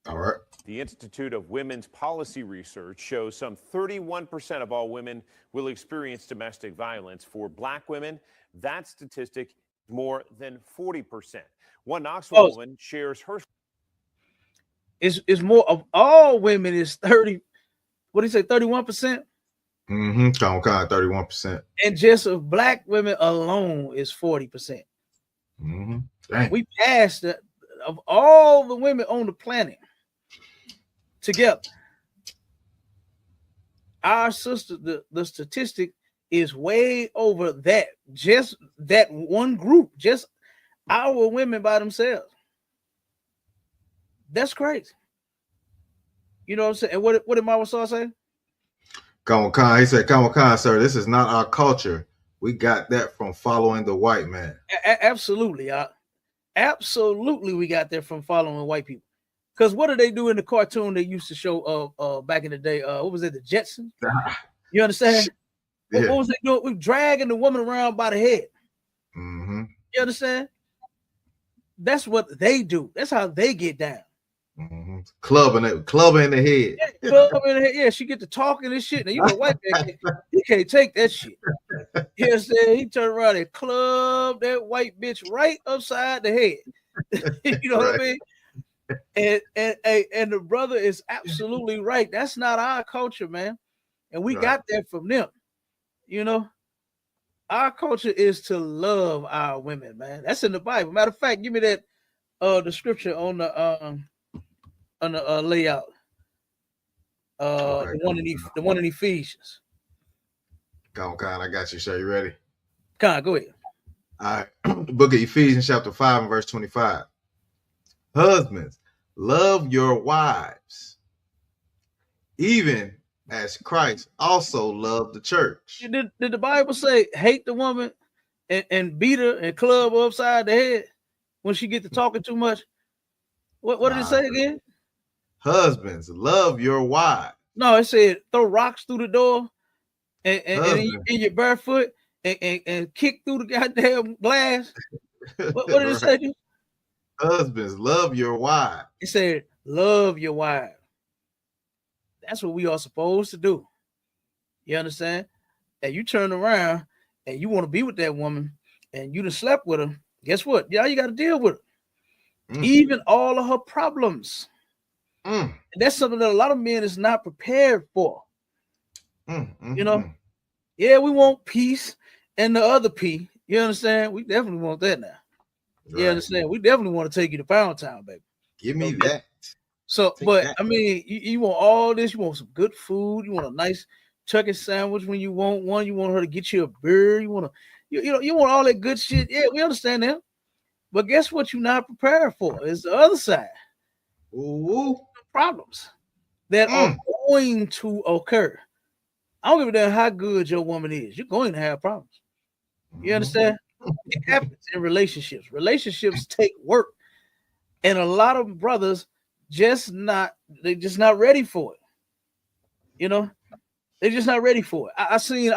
All right. The Institute of Women's Policy Research shows some 31% of all women will experience domestic violence. For black women, that statistic is more than 40%. One Knoxville woman shares her. It's more of all women is 30. What do you say? 31%. Mm-hmm. Come on, 31%. And just of black women alone is 40%. Mm-hmm. Dang. We passed that of all the women on the planet together. Our sister, the statistic is way over that. Just that one group, just our women by themselves. That's crazy. You know what I'm saying? And what did Mama Saw say? Come on, Khan. He said, "Come on, Khan, sir. This is not our culture. We got that from following the white man." Absolutely, absolutely, we got that from following white people. Because what did they do in the cartoon they used to show back in the day? What was it, the Jetsons? You understand? Yeah. What was they doing? We dragging the woman around by the head. Mm-hmm. You understand? That's what they do. That's how they get down. Mm-hmm. Clubbing in the head. Yeah, club in the head. Yeah, she get to talking and shit. Now you know, white man, he can't take that shit. You understand? He turned around and clubbed that white bitch right upside the head. You know what I mean? And the brother is absolutely right. That's not our culture, man. And we got that from them. You know, our culture is to love our women, man. That's in the Bible. Matter of fact, give me that the scripture on the layout. The one in Ephesians. Come on, I got you, sir. You ready? Con, go ahead. All right. Book of Ephesians, chapter 5, and verse 25. Husbands, love your wives, even as Christ also loved the church. Did the Bible say hate the woman and beat her and club her upside the head when she get to talking too much? What did it say again? Husbands, love your wives. No, it said throw rocks through the door and in your barefoot and kick through the goddamn glass. What did it say? Husbands, love your wives. It said love your wife. That's what we are supposed to do. You understand? And you turn around and you want to be with that woman and you done slept with her. Guess what? Yeah, you got to deal with her. Even all of her problems. And that's something that a lot of men is not prepared for. You know? Yeah, we want peace and the other P. You understand? We definitely want that now. Right. You understand? We definitely want to take you to Pound Town, baby. Give me that. So, but I mean, you want all this. You want some good food. You want a nice turkey sandwich when you want one. You want her to get you a beer. You want to, you want all that good shit. Yeah, we understand that. But guess what? You're not prepared for is the other side. Ooh. Problems that are going to occur. I don't give a damn how good your woman is. You're going to have problems. You understand? It happens in relationships. Relationships take work, and a lot of brothers they're just not ready for it. You know, they're just not ready for it. I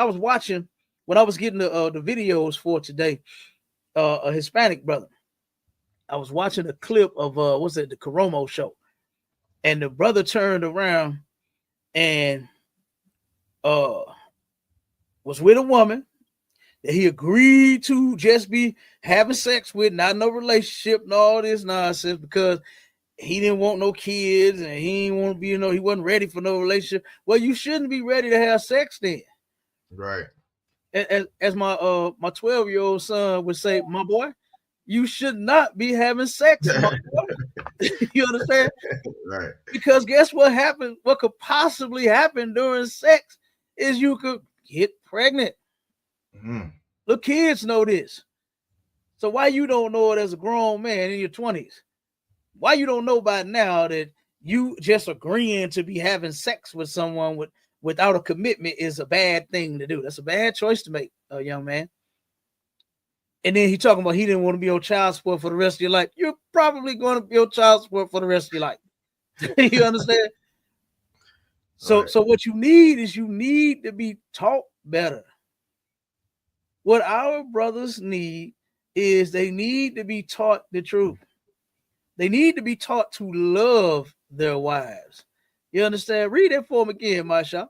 was watching when I was getting the videos for today. A Hispanic brother. I was watching a clip of the Coromo show, and the brother turned around and was with a woman that he agreed to just be having sex with, not no relationship and all this nonsense, because he didn't want no kids and he didn't want to be, he wasn't ready for no relationship. Well, you shouldn't be ready to have sex then. Right. As my 12-year-old son would say, my boy, you should not be having sex, my boy. You understand? Right. Because guess what happened? What could possibly happen during sex is you could get pregnant. The kids know this. So why you don't know it as a grown man in your 20s? Why you don't know by now that you just agreeing to be having sex with someone without a commitment is a bad thing to do? That's a bad choice to make, young man. And then he talking about he didn't want to be on child support for the rest of your life. You're probably going to be on child support for the rest of your life. You understand? So Right. so what you need is you need to be taught better. What our brothers need is they need to be taught the truth. They need to be taught to love their wives. You understand? Read that for them again, Masha.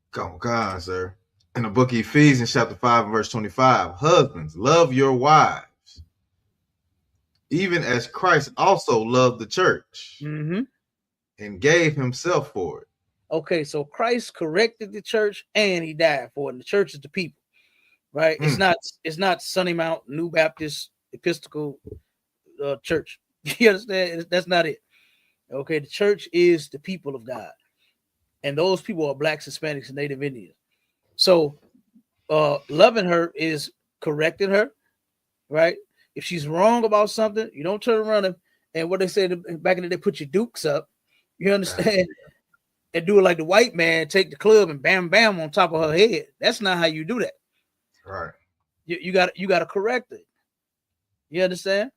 Come on, sir. In the book of Ephesians, chapter 5, and verse 25, husbands, love your wives, even as Christ also loved the church Mm-hmm. and gave himself for it. Okay, so Christ corrected the church and he died for it. And the church is the people, right? It's not Sunny Mount New Baptist Episcopal Church. You understand? That's not it. Okay, the church is the people of God, and those people are blacks, Hispanics, and Native Indians. So, loving her is correcting her, right? If she's wrong about something, you don't turn around and what they said back in the day, put your dukes up. You understand? And do it like the white man, take the club and bam, bam on top of her head. That's not how you do that. Right. You got to correct it. You understand?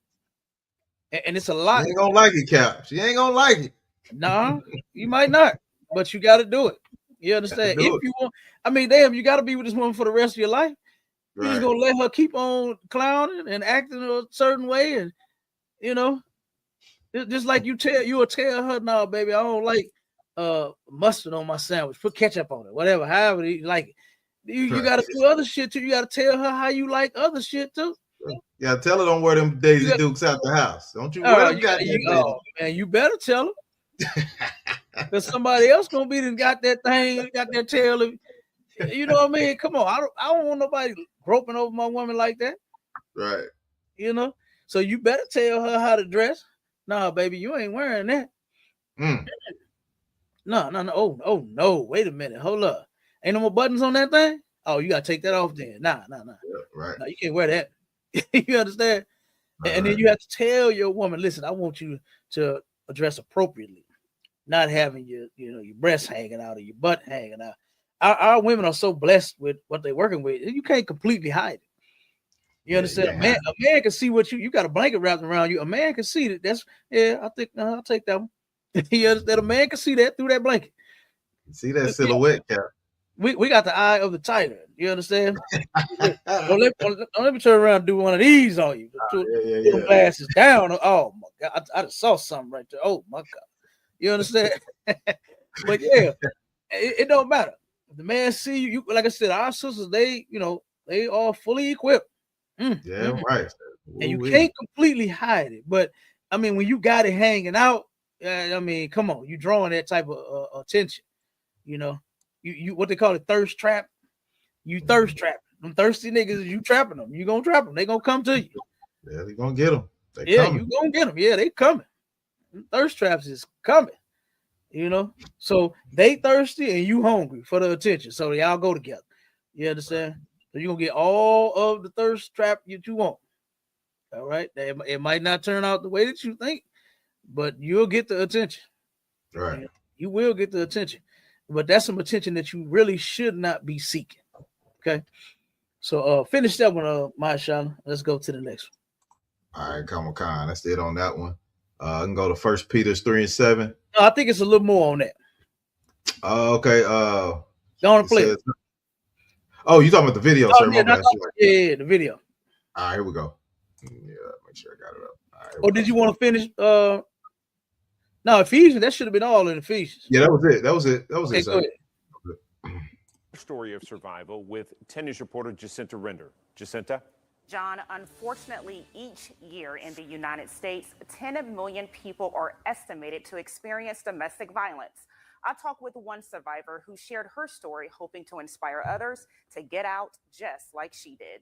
And it's a She lot. ain't gonna like it, Cap. She ain't gonna like it. Nah, you might not, but you got to do it. You understand? Do If it. you want, I mean, damn, you got to be with this woman for the rest of your life. You just Right. gonna let her keep on clowning and acting a certain way, and you know, just like you will tell her, no, baby, I don't like mustard on my sandwich. Put ketchup on it, whatever, however you like it. You Right. got to do other shit too. You got to tell her how you like other shit too. Yeah, tell her don't wear them You Daisy got, Dukes out the house. Don't you wear them goddamn Daisy. oh man, you better tell her because somebody else gonna be done got that thing, got that tail. You know what I mean? Come on, I don't want nobody groping over my woman like that. Right. You know, so you better tell her how to dress. Nah, baby, you ain't wearing that. Mm. No. Oh no. Wait a minute. Hold up. Ain't no more buttons on that thing? Oh, you gotta take that off then. Nah. Yeah, right. No, you can't wear that. You understand? Right. And then you have to tell your woman, listen, I want you to dress appropriately, not having your breasts hanging out or your butt hanging out. Our women are so blessed with what they're working with. You can't completely hide it. You understand? Yeah, A man can see what you got a blanket wrapped around you. A man can see that. That's I think I'll take that one. You understand? A man can see that through that blanket. see that silhouette, Cap. We got the eye of the tiger. You understand? Don't let me turn around and do one of these on you. Put them glasses down. Oh my God, I just saw something right there. Oh my God, you understand? But yeah, it don't matter. If the man see you, like I said, our sisters, they are fully equipped. Right. And you can't completely hide it. But I mean, when you got it hanging out, I mean, come on, you drawing that type of attention. You know, you what they call it, thirst trap. You thirst trap them thirsty niggas. You trapping them. You gonna trap them. They gonna come to you. Yeah, they gonna get them. You gonna get them. Yeah, they coming. Them thirst traps is coming. You know, so they thirsty and you hungry for the attention. So y'all go together. You understand? So you're gonna get all of the thirst trap that you want. All right. It might not turn out the way that you think, but you'll get the attention. Right. You will get the attention. But that's some attention that you really should not be seeking. Okay. So finish that one, MAISHAAHLA. Let's go to the next one. All right, come on. That's it on that one. I can go to 1 Peter 3:7. No, I think it's a little more on that. Okay. Go on and play it. Oh, you talking about the video, sir? Yeah, the video. All right, here we go. Yeah, make sure I got it up. All right, or did you want to finish? No, Ephesians. That should have been all in Ephesians. Yeah, that was it. Okay, go ahead. Story of survival with 10 News reporter Jacinta Render. Jacinta? John, unfortunately, each year in the United States, 10 million people are estimated to experience domestic violence. I talked with one survivor who shared her story, hoping to inspire others to get out just like she did.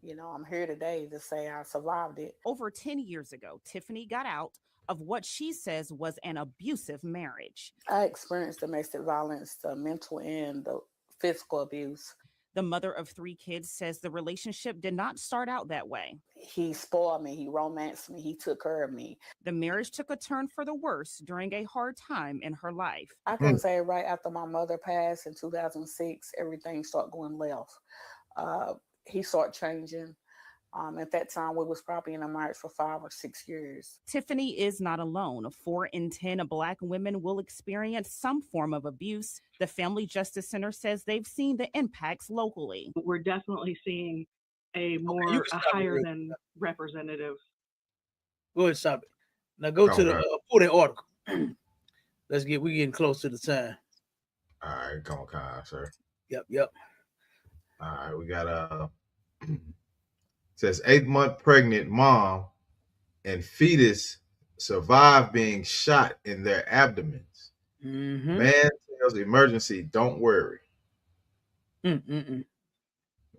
You know, I'm here today to say I survived it. Over 10 years ago, Tiffany got out of what she says was an abusive marriage. I experienced domestic violence, the mental and the physical abuse. The mother of 3 kids says the relationship did not start out that way. He spoiled me. He romanced me. He took care of me. The marriage took a turn for the worse during a hard time in her life. I can say right after my mother passed in 2006, everything started going left. He started changing. At that time, we was probably in a marriage for 5 or 6 years. Tiffany is not alone. 4 in 10 Black women will experience some form of abuse. The Family Justice Center says they've seen the impacts locally. We're definitely seeing a You can a stop it higher real than representative. Go ahead, stop it. Now go to the Okay. pull that article. We getting close to the time. All right, come on, sir. Yep. All right, we got says 8-month pregnant mom and fetus survive being shot in their abdomens. Mm-hmm. Man tells emergency, don't worry. Mm-mm-mm.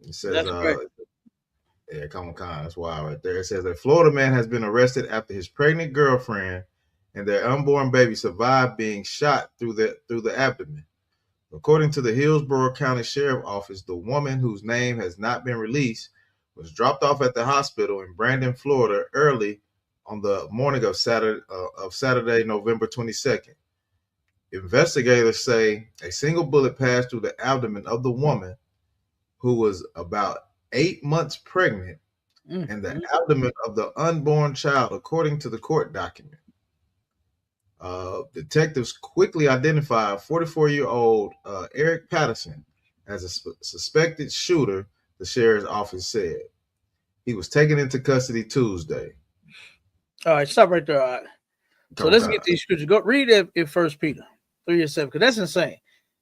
It says, That's great. yeah, come on, that's wild right there. It says a Florida man has been arrested after his pregnant girlfriend and their unborn baby survived being shot through the abdomen. According to the Hillsborough County Sheriff Office, the woman, whose name has not been released, was dropped off at the hospital in Brandon, Florida, early on the morning of Saturday, November 22nd. Investigators say a single bullet passed through the abdomen of the woman, who was about 8 months pregnant, and the abdomen of the unborn child, according to the court document. Detectives quickly identified 44-year-old Eric Patterson as a suspected shooter, the sheriff's office said. He was taken into custody Tuesday. All right, stop right there. All right. So let's get these scriptures. Go read it in 1 Peter 3:7, because that's insane.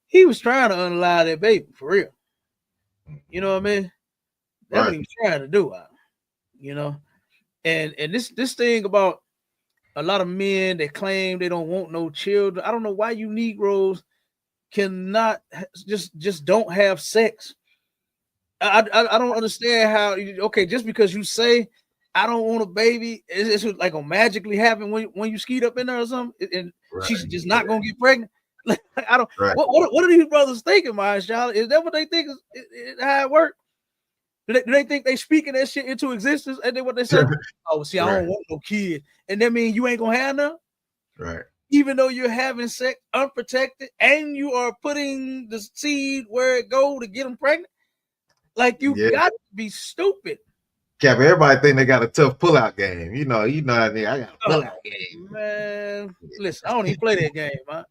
He was trying to unalive that baby for real. You know what I mean? That's what he was trying to do. You know, and this thing about a lot of men that claim they don't want no children. I don't know why you Negroes cannot just don't have sex. I don't understand how. Okay, just because you say I don't want a baby, it's like gonna magically happen when you skeet up in there or something, and she's just not gonna get pregnant. I don't. Right. What are these brothers thinking, MAISHAAHLA? Is that what they think is how it works? Do they think they speaking that shit into existence? And then what they say? Oh, see, I don't want no kid, and that means you ain't gonna have none. Right. Even though you're having sex unprotected, and you are putting the seed where it go to get them pregnant, like you got to be stupid. Cap, everybody think they got a tough pullout game. You know, I got a pullout game. Man, listen, I don't even play that game, man.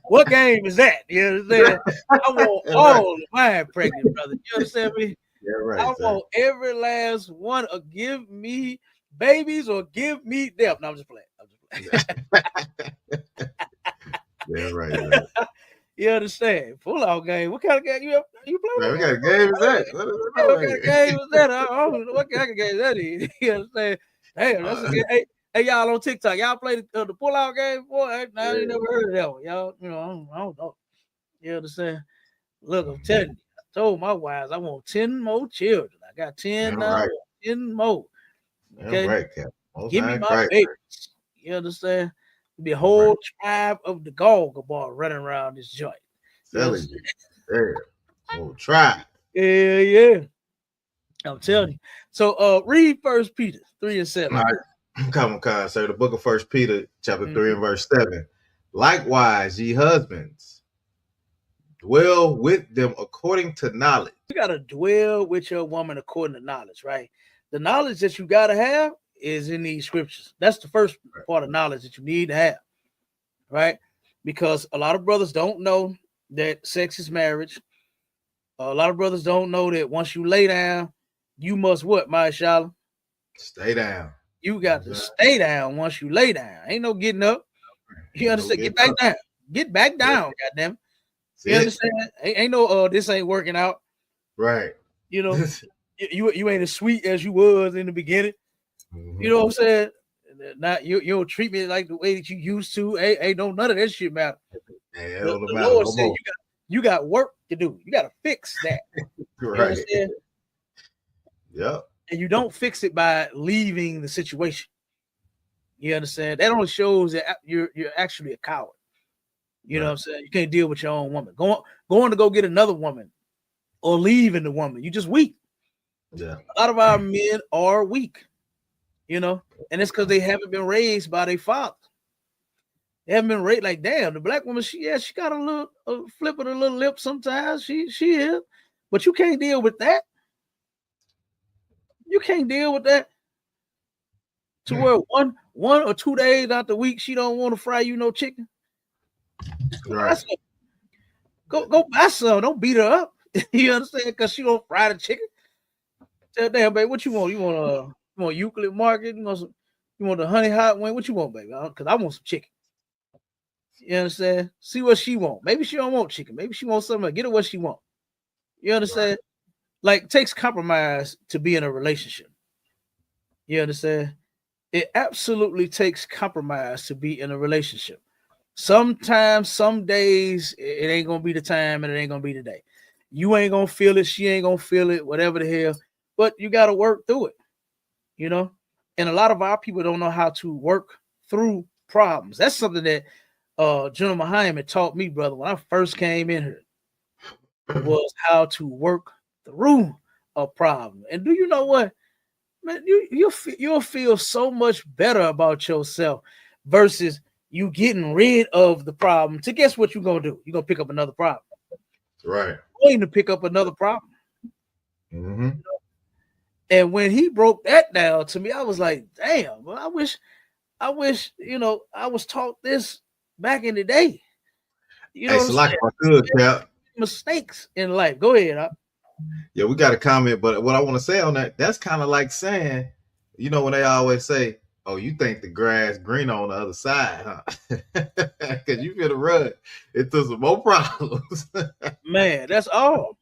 What game is that? You understand? I want all of mine pregnant, brother. You understand me? Yeah, right. I want every last one to give me babies or give me death. No, I'm just playing. Yeah, right. You understand? Full out game. What kind of game you play? What kind of game is that? What kind of game is that? I don't know what kind of game that is. You understand? Damn, that's a game. Hey, y'all on TikTok, y'all play the pull-out game? Boy, I ain't never heard of that one. Y'all, I don't know. You understand? Look, I'm telling you, I told my wives I want 10 more children. I got 10 now, right. 10 more. Okay? Right, Cap. Give me my babies. You understand? Be a whole tribe of the GABAR running around this joint. Telling you. Yeah. Whole tribe. Yeah. I'm telling you. So read 1 Peter 3:7. All right. Come on, sir. The book of 1 Peter, chapter 3 and verse 7. Likewise, ye husbands, dwell with them according to knowledge. You got to dwell with your woman according to knowledge, right? The knowledge that you got to have is in these scriptures. That's the first part of knowledge that you need to have, right? Because a lot of brothers don't know that sex is marriage. A lot of brothers don't know that once you lay down, you must what, MAISHAAHLA? Stay down. You got to stay down once you lay down. Ain't no getting up. You understand? Get back down. Get back down, goddamn. You understand? Ain't no this ain't working out. Right. You know, you ain't as sweet as you was in the beginning. You know what I'm saying? Not you don't treat me like the way that you used to. Hey, don't none of that shit matter. The Lord said you got work to do. You got to fix that. Right. Yep. And you don't fix it by leaving the situation. You understand? That only shows that you're actually a coward. You know what I'm saying? You can't deal with your own woman. Going to go get another woman or leaving the woman. You just weak. Yeah. A lot of our men are weak. You know, and it's because they haven't been raised by their father. They haven't been raised like, damn, the black woman, she got a little flip of the little lip sometimes. She is, but you can't deal with that. You can't deal with that. To where one or 2 days out the week she don't want to fry you no chicken. Just go buy Right. some. Go buy some. Don't beat her up. You understand? Because she don't fry the chicken. Tell damn baby, what you want? You want Euclid Market? You want the honey hot wing? What you want, baby? Because I want some chicken. You understand? See what she want. Maybe she don't want chicken. Maybe she wants something. Get her what she want. You understand? Right. Like, it takes compromise to be in a relationship. You understand? It absolutely takes compromise to be in a relationship. Sometimes, some days, it ain't gonna be the time and it ain't gonna be the day. You ain't gonna feel it, she ain't gonna feel it, whatever the hell. But you gotta work through it, you know. And a lot of our people don't know how to work through problems. That's something that General Muhammad taught me, brother, when I first came in here, was how to work through a problem. And do you know what? Man, you'll feel so much better about yourself versus you getting rid of the problem. To guess what you're gonna do? You're gonna pick up another problem. Right. Waiting to pick up another problem. Mm-hmm. And when he broke that down to me, I was like, damn, well, I wish, I was taught this back in the day. You know Hey, what I'm so like saying? if I could, Cap. Mistakes in life. Go ahead. Yeah, we got a comment, but what I want to say on that's kind of like saying, when they always say, "Oh, you think the grass green on the other side, huh?" Because you finna run into some more problems. Man, that's all.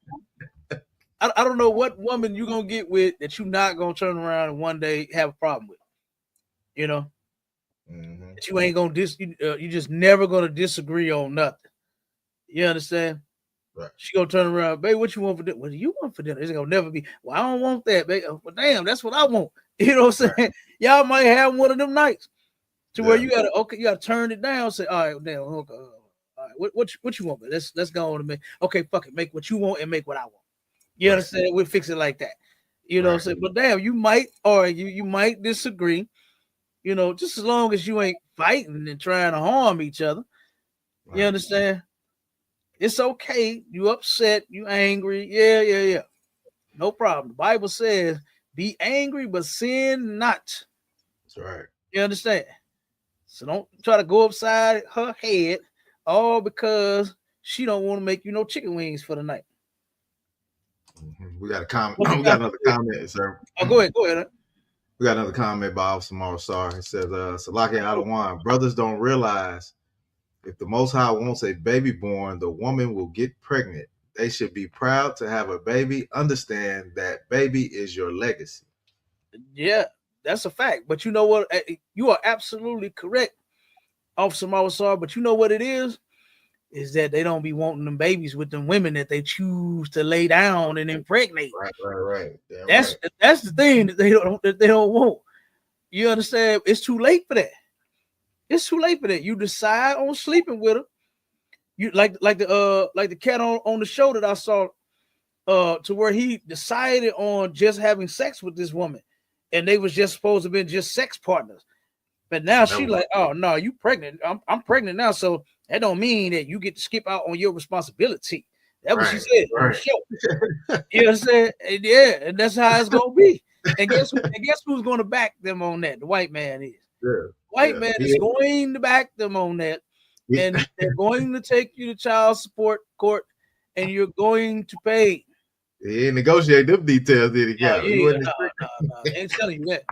I don't know what woman you're gonna get with that you're not gonna turn around and one day have a problem with. You know, Mm-hmm. that you ain't gonna you just never gonna disagree on nothing. You understand? Right. She gonna turn around, babe. What you want for dinner? What do you want for dinner? It's gonna never be. Well, I don't want that, babe. Well, damn, that's what I want. You know what I'm saying? Right. Y'all might have one of them nights to where you gotta turn it down. Say, all right, damn, okay, all right, what you want? Babe? Let's go on and make. Okay, fuck it, make what you want and make what I want. You understand? We'll fix it like that. You know what I'm saying? But damn, you might argue, you might disagree. You know, just as long as you ain't fighting and trying to harm each other. Right. You understand? It's okay. You upset, you angry. Yeah. No problem. The Bible says, be angry, but sin not. That's right. You understand? So don't try to go upside her head all because she don't want to make you no chicken wings for the night. Mm-hmm. We got a comment. We got another comment, sir. Oh, go ahead. We got another comment by Officer Marsar. It says, Salaki Adawan, brothers don't realize if the Most High wants a baby born, the woman will get pregnant. They should be proud to have a baby. Understand that baby is your legacy. Yeah, that's a fact. But you know what? You are absolutely correct, Officer Marsar. But you know what it is that they don't be wanting them babies with them women that they choose to lay down and impregnate. Right. That's the thing that they don't want. You understand? It's too late for that. It's too late for that. You decide on sleeping with her. You like the cat on the show that I saw, to where he decided on just having sex with this woman, and they was just supposed to be just sex partners. But now she like, oh no, you pregnant. I'm pregnant now, so that don't mean that you get to skip out on your responsibility. That's what she said on the show. You know what I'm saying? And yeah, and that's how it's gonna be. And guess who's gonna back them on that? The white man is. White man is going to back them on that, and they're going to take you to child support court, and you're going to pay. He ain't negotiate them details, did he? No. Ain't telling you that.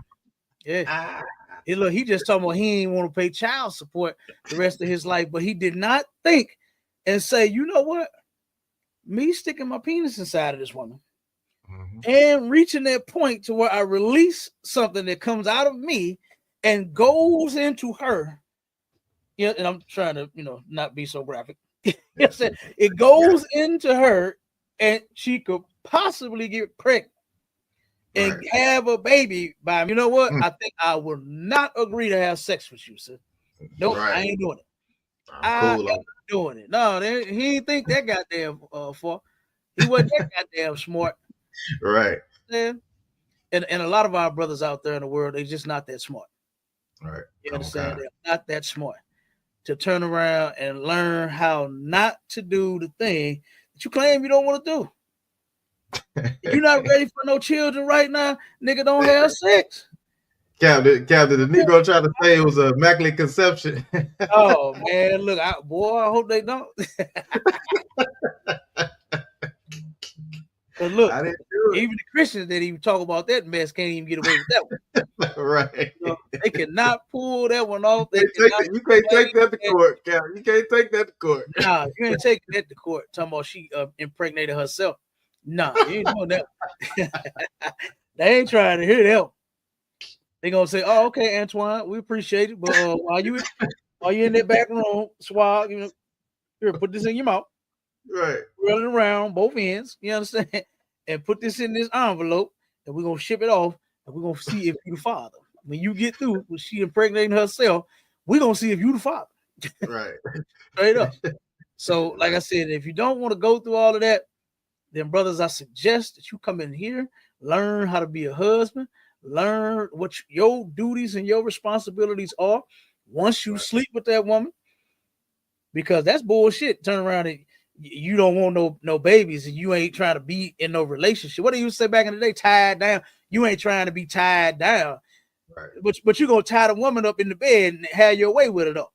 Yeah. Look, he just talking about he ain't want to pay child support the rest of his life, but he did not think and say, you know what? Me sticking my penis inside of this woman and reaching that point to where I release something that comes out of me and goes into her. Yeah, and I'm trying to, not be so graphic. It goes into her, and she could possibly get pregnant and have a baby by me. You know what? I think I will not agree to have sex with you, sir. Nope, I ain't doing it. I ain't doing it. No, he didn't think that goddamn far. He wasn't that goddamn smart. Right. And a lot of our brothers out there in the world, they're just not that smart. Right. You understand? They're not that smart to turn around and learn how not to do the thing that you claim you don't want to do. You're not ready for no children right now, nigga. Don't have sex. Captain, the Negro tried to say it was a immaculate conception. Oh man, look, I hope they don't. Cause look, I didn't do even the Christians that even talk about that mess can't even get away with that one. it. Right. You know, they cannot pull that one off. You can't take that to court, Captain. You can't take that to court. Nah, you ain't taking that to court. Talking about she impregnated herself. Nah, you ain't doing that. They ain't trying to hear that. They gonna say, "Oh, okay, Antoine, we appreciate it, but while you in that back room, swab, you know, here, put this in your mouth, Right. run it around both ends. You understand? And put this in this envelope, and we're gonna ship it off, and we're gonna see if you the father. When you get through with she impregnating herself, we're gonna see if you the father." Right. Straight up. So, like I said, if you don't want to go through all of that, then brothers, I suggest that you come in here, learn how to be a husband, learn what your duties and your responsibilities are once you sleep with that woman, because that's bullshit. Turn around and you don't want no babies and you ain't trying to be in no relationship. What do you say back in the day? Tied down. You ain't trying to be tied down. Right. But you're gonna tie the woman up in the bed and have your way with it up.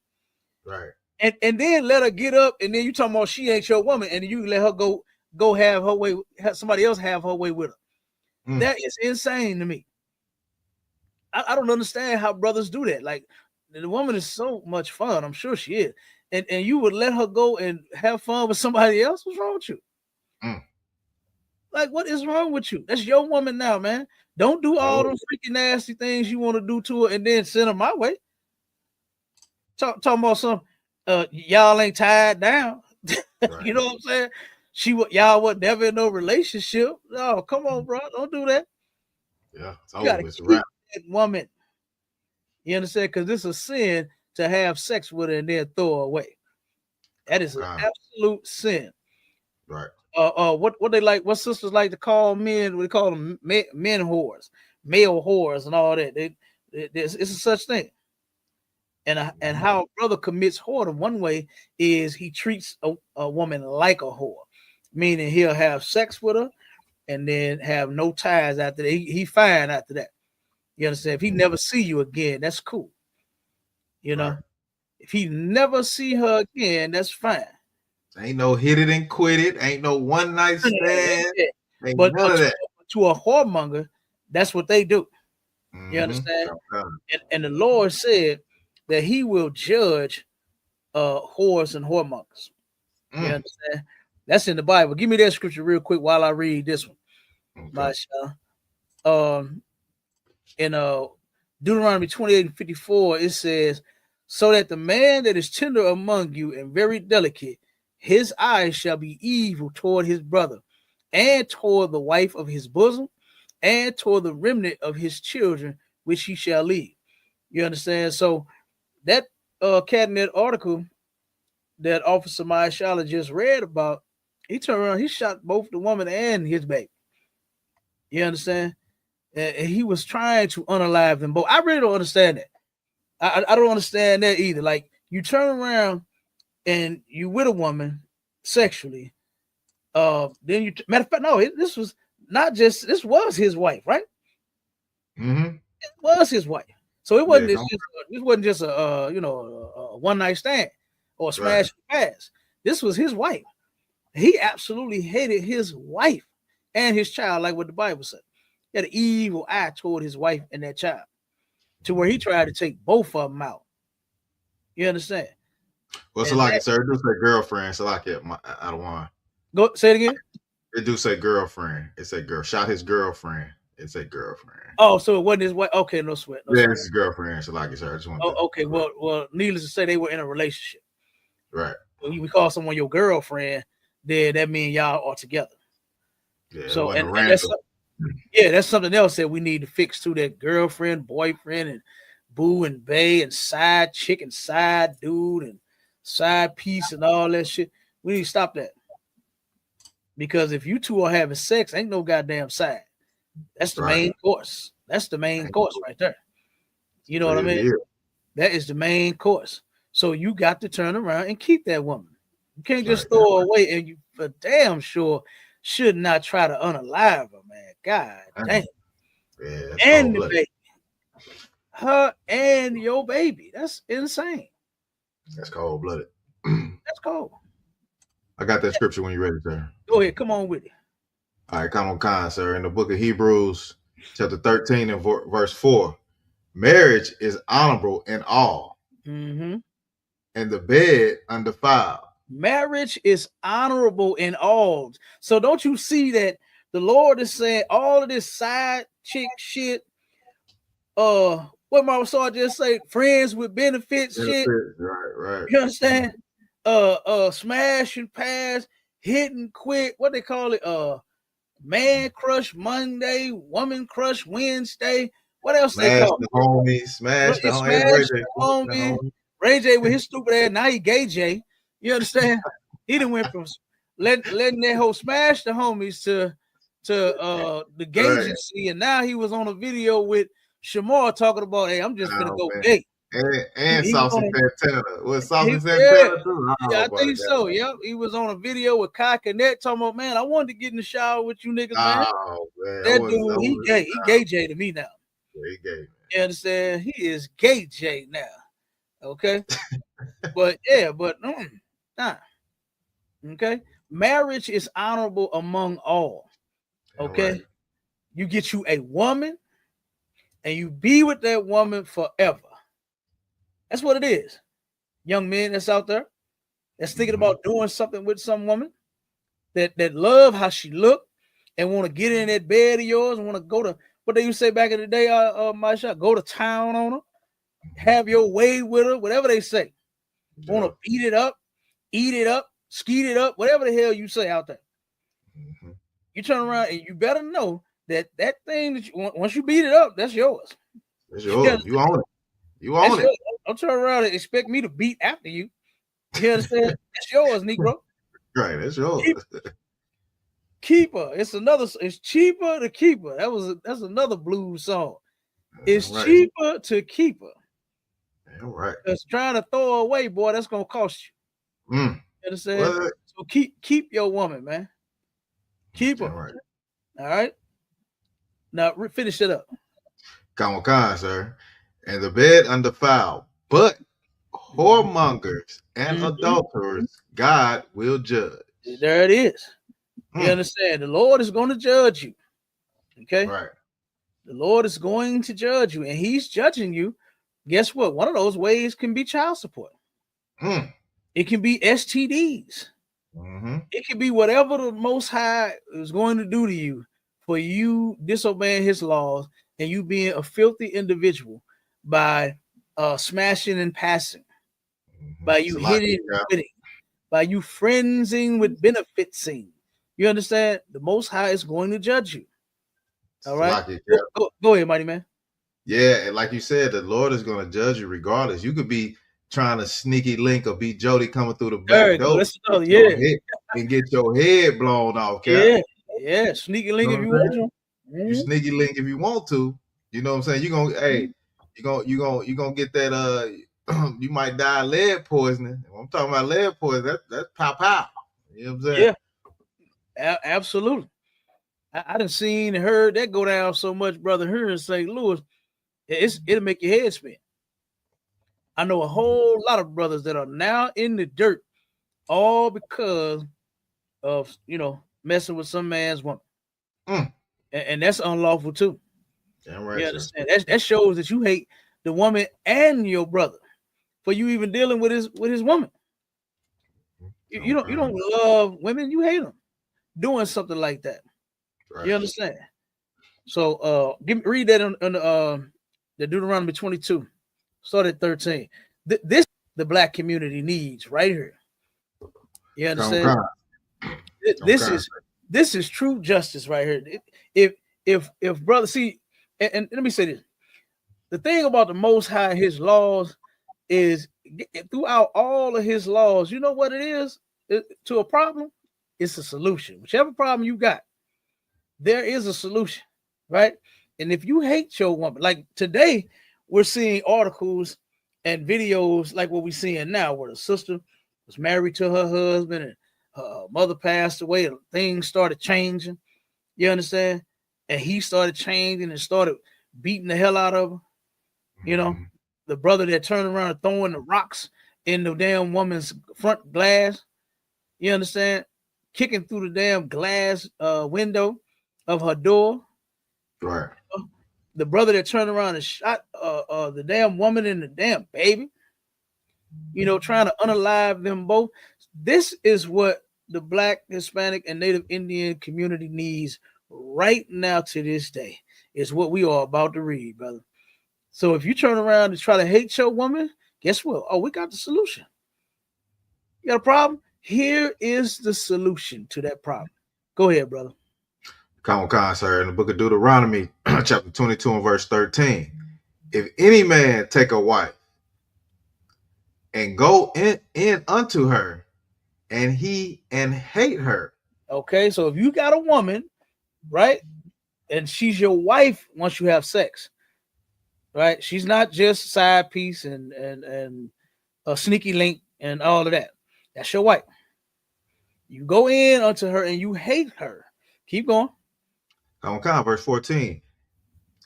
Right. And then let her get up, and then you talking about she ain't your woman, and you let her go have her way, have somebody else have her way with her. That is insane to me. I don't understand how brothers do that. Like, the woman is so much fun. I'm sure she is. And you would let her go and have fun with somebody else? What's wrong with you? Like, what is wrong with you? That's your woman now, man. Don't do all them freaking nasty things you want to do to her and then send her my way. Talking about some y'all ain't tied down. Right. You know what I'm saying? Y'all was never in no relationship. No, come on, bro. Don't do that. Yeah, it's you gotta keep that woman. You understand? Because it's a sin to have sex with her and then throw her away. That is an absolute sin. Right. What they like? What sisters like to call men? We call them men whores, male whores, and all that. It's a such thing. And how a brother commits whoredom one way is he treats a woman like a whore, meaning he'll have sex with her and then have no ties after that. He fine after that. You understand? If he never see you again, that's cool. You know, if he never see her again, that's fine. Ain't no hit it and quit it. Ain't no one night stand. Ain't but none of that. To a whoremonger, that's what they do. You understand? And the Lord said that he will judge whores and whoremongers. You understand? That's in the Bible. Give me that scripture real quick while I read this one. In Deuteronomy 28:54, it says, "So that the man that is tender among you and very delicate, his eyes shall be evil toward his brother, and toward the wife of his bosom, and toward the remnant of his children, which he shall leave." You understand? So that cabinet article that Officer MAISHAAHLA just read about, he turned around, he shot both the woman and his baby. You understand? And he was trying to unalive them both. I really don't understand that. I don't understand that either. Like, you turn around and you with a woman sexually, then you matter of fact, no, this was his wife, right? It was his wife. So it wasn't this wasn't just a one night stand or a smash pass. This was his wife. He absolutely hated his wife and his child, like what the Bible said. He had an evil eye toward his wife and that child, to where he tried to take both of them out. You understand? Well, Salaki, sir, it do say girlfriend. Salaki, I don't want. Go say it again. It do say girlfriend. It say girl. Shot his girlfriend. It say girlfriend. Oh, so it wasn't his wife. Okay, no sweat. No sweat. It's his girlfriend. Salaki, sir. I just want. Okay. Well, needless to say, they were in a relationship. Right. When we call someone your girlfriend, then that means y'all are together. Yeah. So and that's something else that we need to fix too. That girlfriend, boyfriend, and boo and bae and side chick and side dude and side piece and all that shit. We need to stop that. Because if you two are having sex, ain't no goddamn side. That's the main course. That's the main course right there. You know what I mean? That is the main course. So you got to turn around and keep that woman. You can't just throw her away, and you for damn sure should not try to unalive her, man. God damn. Yeah, And the baby. Her and your baby. That's insane. That's cold blooded. That's cold. I got that scripture when you're ready, sir. Go ahead. Come on with it. All right, come on, Khan, sir. In the book of Hebrews, chapter 13 and verse 4, marriage is honorable in all, Mm-hmm. and the bed undefiled. Marriage is honorable in all. So don't you see that the Lord is saying all of this side chick shit, what my saw just say, friends with benefits shit. Right. You understand? Smash and pass, hit and quit, what they call it, man crush Monday, woman crush Wednesday. What else Smash they call the homie, smash the homie. Ray J with his stupid ass. Now he gay J. You understand? He done went from letting that whole smash the homies to the gay agency, and now he was on a video with Shamar talking about, hey, I'm just gonna go gay. And Saucy Santana. Was Saucy Santana too? Yeah, I think so. Yep. He was on a video with Kai Connect talking about, man, I wanted to get in the shower with you niggas, man. Oh, man. That dude, he gay. He gay J to me now. Yeah, he gay. Man. You understand? He is gay J now. Okay. But yeah, but nah. Okay. Marriage is honorable among all. Okay. Right. You get you a woman and you be with that woman forever. That's what it is. Young men that's out there that's thinking about doing something with some woman that love how she look and want to get in that bed of yours and want to go to, what they used to say back in the day, MAISHAAHLA, go to town on her, have your way with her, whatever they say. Yeah. Want to beat it up, eat it up, skeet it up, whatever the hell you say out there. Mm-hmm. You turn around and you better know that thing that once you beat it up, that's yours. That's yours. You own it. You own it. Don't turn around and expect me to beat after you. You understand? That's yours, Negro. Right, that's yours. Keeper. It's cheaper to keep her. That's another blues song. It's cheaper to keep her. All right. Because trying to throw her away, boy, that's gonna cost you. You understand? What? So keep your woman, man. Keep her. All right. Now finish it up. Come on, sir. And the bed undefiled, but whoremongers and adulterers, God will judge. There it is. You understand? The Lord is going to judge you. Okay? Right. The Lord is going to judge you, and he's judging you. Guess what? One of those ways can be child support. It can be STDs. It can be whatever the Most High is going to do to you for you disobeying his laws and you being a filthy individual by smashing and passing, by you hitting and quitting, by you friendsing with benefitsing. You understand? The Most High is going to judge you. All right? Go ahead, mighty man. Yeah, and like you said, the Lord is going to judge you regardless. You could be trying to sneaky link or be Jody coming through the back door and get your head blown off. Cap. Yeah, sneaky link if you want to. You sneaky link if you want to. You know what I'm saying? You're gonna you're gonna get that you might die of lead poisoning. When I'm talking about lead poisoning, that's pow. You know what I'm saying? Yeah. Absolutely. I done seen and heard that go down so much, brother, here in St. Louis. It'll make your head spin. I know a whole lot of brothers that are now in the dirt, all because of messing with some man's woman, and that's unlawful too. Right, you understand? That shows that you hate the woman and your brother for you even dealing with his woman. You don't love women, you hate them doing something like that. Right. You understand? So read that on the Deuteronomy 22. Start at 13. This the black community needs right here. You understand? This is true justice right here. If brother, see, and let me say this: the thing about the Most High, his laws is throughout all of his laws. You know what it is to a problem? It's a solution. Whichever problem you got, there is a solution, right? And if you hate your woman, like today, we're seeing articles and videos like what we're seeing now, where the sister was married to her husband, and her mother passed away. Things started changing. You understand? And he started changing and started beating the hell out of her. You know, the brother that turned around and throwing the rocks in the damn woman's front glass. You understand? Kicking through the damn glass window of her door. Right. The brother that turned around and shot the damn woman and the damn baby. You know, trying to unalive them both. This is what the Black, Hispanic, and Native Indian community needs right now to this day. Is what we are about to read, brother. So if you turn around and try to hate your woman, guess what? Oh, we got the solution. You got a problem? Here is the solution to that problem. Go ahead, brother. Come on, sir. In the book of Deuteronomy, chapter 22 and verse 13. If any man take a wife and go in unto her, and hate her. Okay, so if you got a woman, right, and she's your wife once you have sex, right? She's not just side piece and a sneaky link and all of that. That's your wife. You go in unto her and you hate her. Keep going. Come on, verse 14.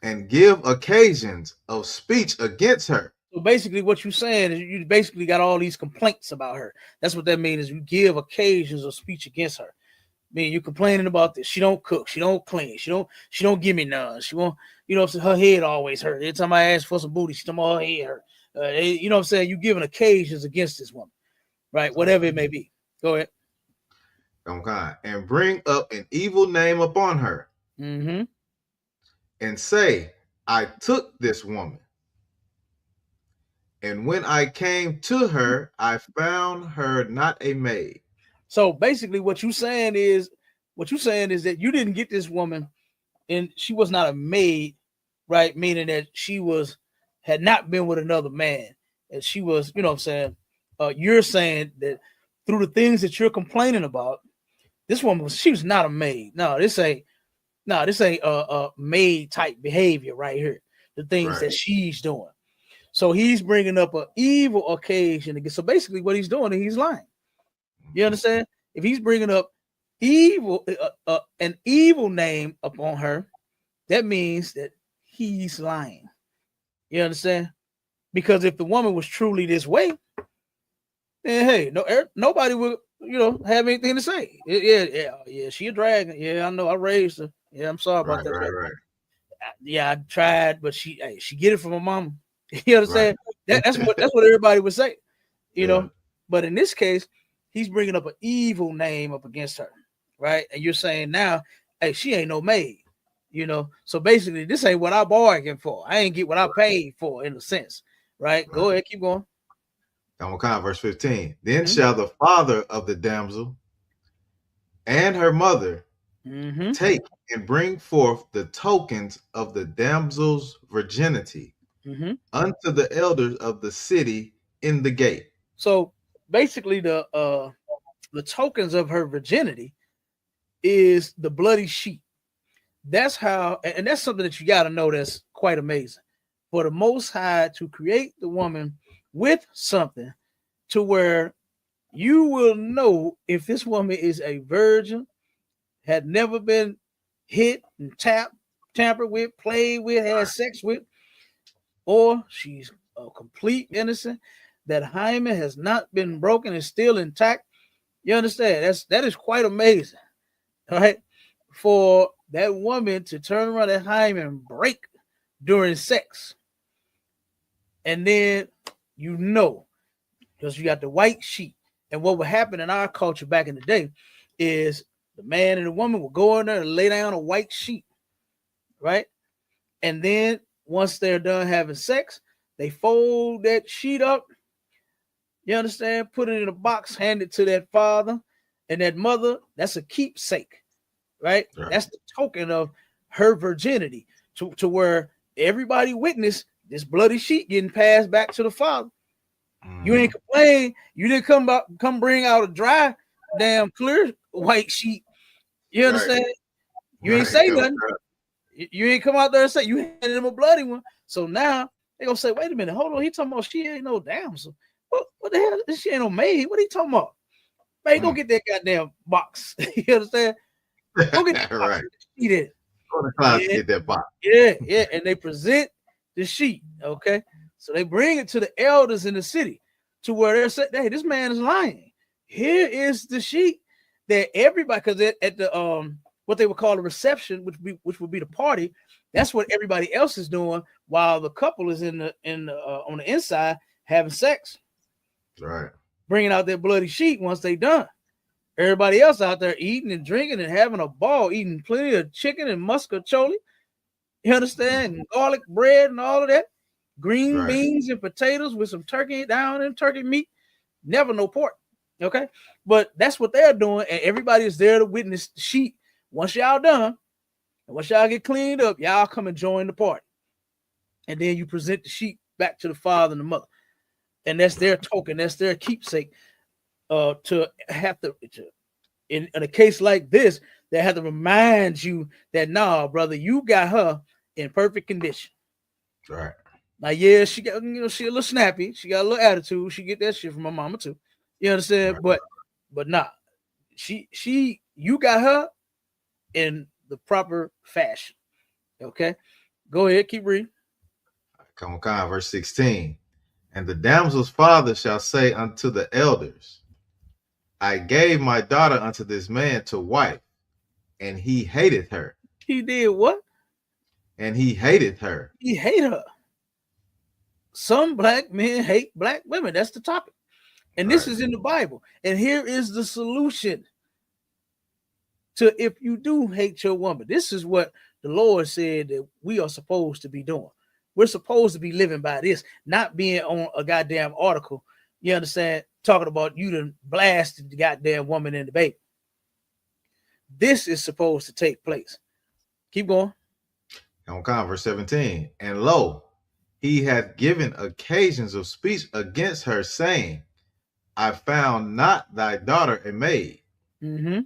And give occasions of speech against her. So basically what you're saying is you basically got all these complaints about her. That's what that means, is you give occasions of speech against her. I mean, you're complaining about this. She don't cook. She don't clean. She don't give me none. She won't, you know, her head always hurt. Every time I ask for some booty, she tell me her head hurt. You know what I'm saying? You're giving occasions against this woman, right? Whatever it may be. Go ahead. Okay. And bring up an evil name upon her. Mm-hmm. And say, I took this woman. And when I came to her, I found her not a maid. So basically what you're saying is that you didn't get this woman and she was not a maid, right? Meaning that she had not been with another man. And she was, you know what I'm saying? You're saying that through the things that you're complaining about, this woman she was not a maid. This ain't a maid type behavior right here. The things that she's doing. So he's bringing up an evil occasion again. So basically what he's doing is he's lying. You understand? If he's bringing up evil, an evil name upon her, that means that he's lying. You understand? Because if the woman was truly this way, then hey, nobody would, you know, have anything to say. Yeah, she a dragon. Yeah, I know. I raised her. Yeah, I'm sorry about that. Right. Yeah, I tried, but she get it from her mama. You understand? That's what everybody would say. You know, but in this case, he's bringing up an evil name up against her, right? And you're saying now, hey, she ain't no maid, you know. So basically, this ain't what I bargained for. I ain't get what I paid for, in a sense, right? Go ahead, keep going. Verse 15. Then shall the father of the damsel and her mother take and bring forth the tokens of the damsel's virginity unto the elders of the city in the gate. So basically, the tokens of her virginity is the bloody sheet. That's how, and that's something that you got to know that's quite amazing. For the Most High to create the woman with something to where you will know if this woman is a virgin, had never been hit and tampered with, played with, had sex with, or she's a complete innocent, that hymen has not been broken and still intact. You understand? That is quite amazing. All right. For that woman to turn around that hymen and break during sex. And then, you know, because you got the white sheet. And what would happen in our culture back in the day is the man and the woman will go in there and lay down a white sheet, right? And then once they're done having sex, they fold that sheet up. You understand? Put it in a box, hand it to that father and that mother. That's a keepsake, right? That's the token of her virginity to where everybody witnessed this bloody sheet getting passed back to the father. You ain't complain. You didn't come bring out a dry, damn clear white sheet. You understand? You ain't say nothing. You ain't come out there and say you handed him a bloody one. So now they gonna say, wait a minute, hold on. He talking about she ain't no damsel. What the hell? She ain't no maid. What are you talking about? Man, go get that goddamn box. You understand? Go get the box. Right. Eat it. Go to the closet Yeah. to get that box. Yeah. And they present the sheet. Okay. So they bring it to the elders in the city to where they're saying, hey, this man is lying. Here is the sheet that everybody, because at the what they would call a reception, which would be the party, that's what everybody else is doing while the couple is on the inside having sex. Right. Bringing out their bloody sheet once they done. Everybody else out there eating and drinking and having a ball, eating plenty of chicken and muscatoli. You understand? And garlic bread and all of that. Green beans and potatoes with some turkey down and turkey meat. Never no pork. Okay. But that's what they're doing. And everybody is there to witness the sheet. Once y'all done, and once y'all get cleaned up, y'all come and join the party. And then you present the sheet back to the father and the mother. And that's their token, that's their keepsake. To have to in a case like this, they have to remind you that nah, brother, you got her in perfect condition. Right. Now, yeah, she got, she a little snappy, she got a little attitude, she get that shit from my mama too. You understand? Right. But nah, you got her in the proper fashion. Okay, go ahead, keep reading. Come on, verse 16. And the damsel's father shall say unto the elders, I gave my daughter unto this man to wife, and he hated her. He did what? And he hated her. He hated her. Some black men hate black women. That's the topic. And this is in the Bible. And here is the solution to if you do hate your woman. This is what the Lord said that we are supposed to be doing. We're supposed to be living by this, not being on a goddamn article, you understand, talking about you done blasted the goddamn woman and the baby. This is supposed to take place. Keep going. On verse 17. And lo, he hath given occasions of speech against her, saying, I found not thy daughter a maid. Mm-hmm.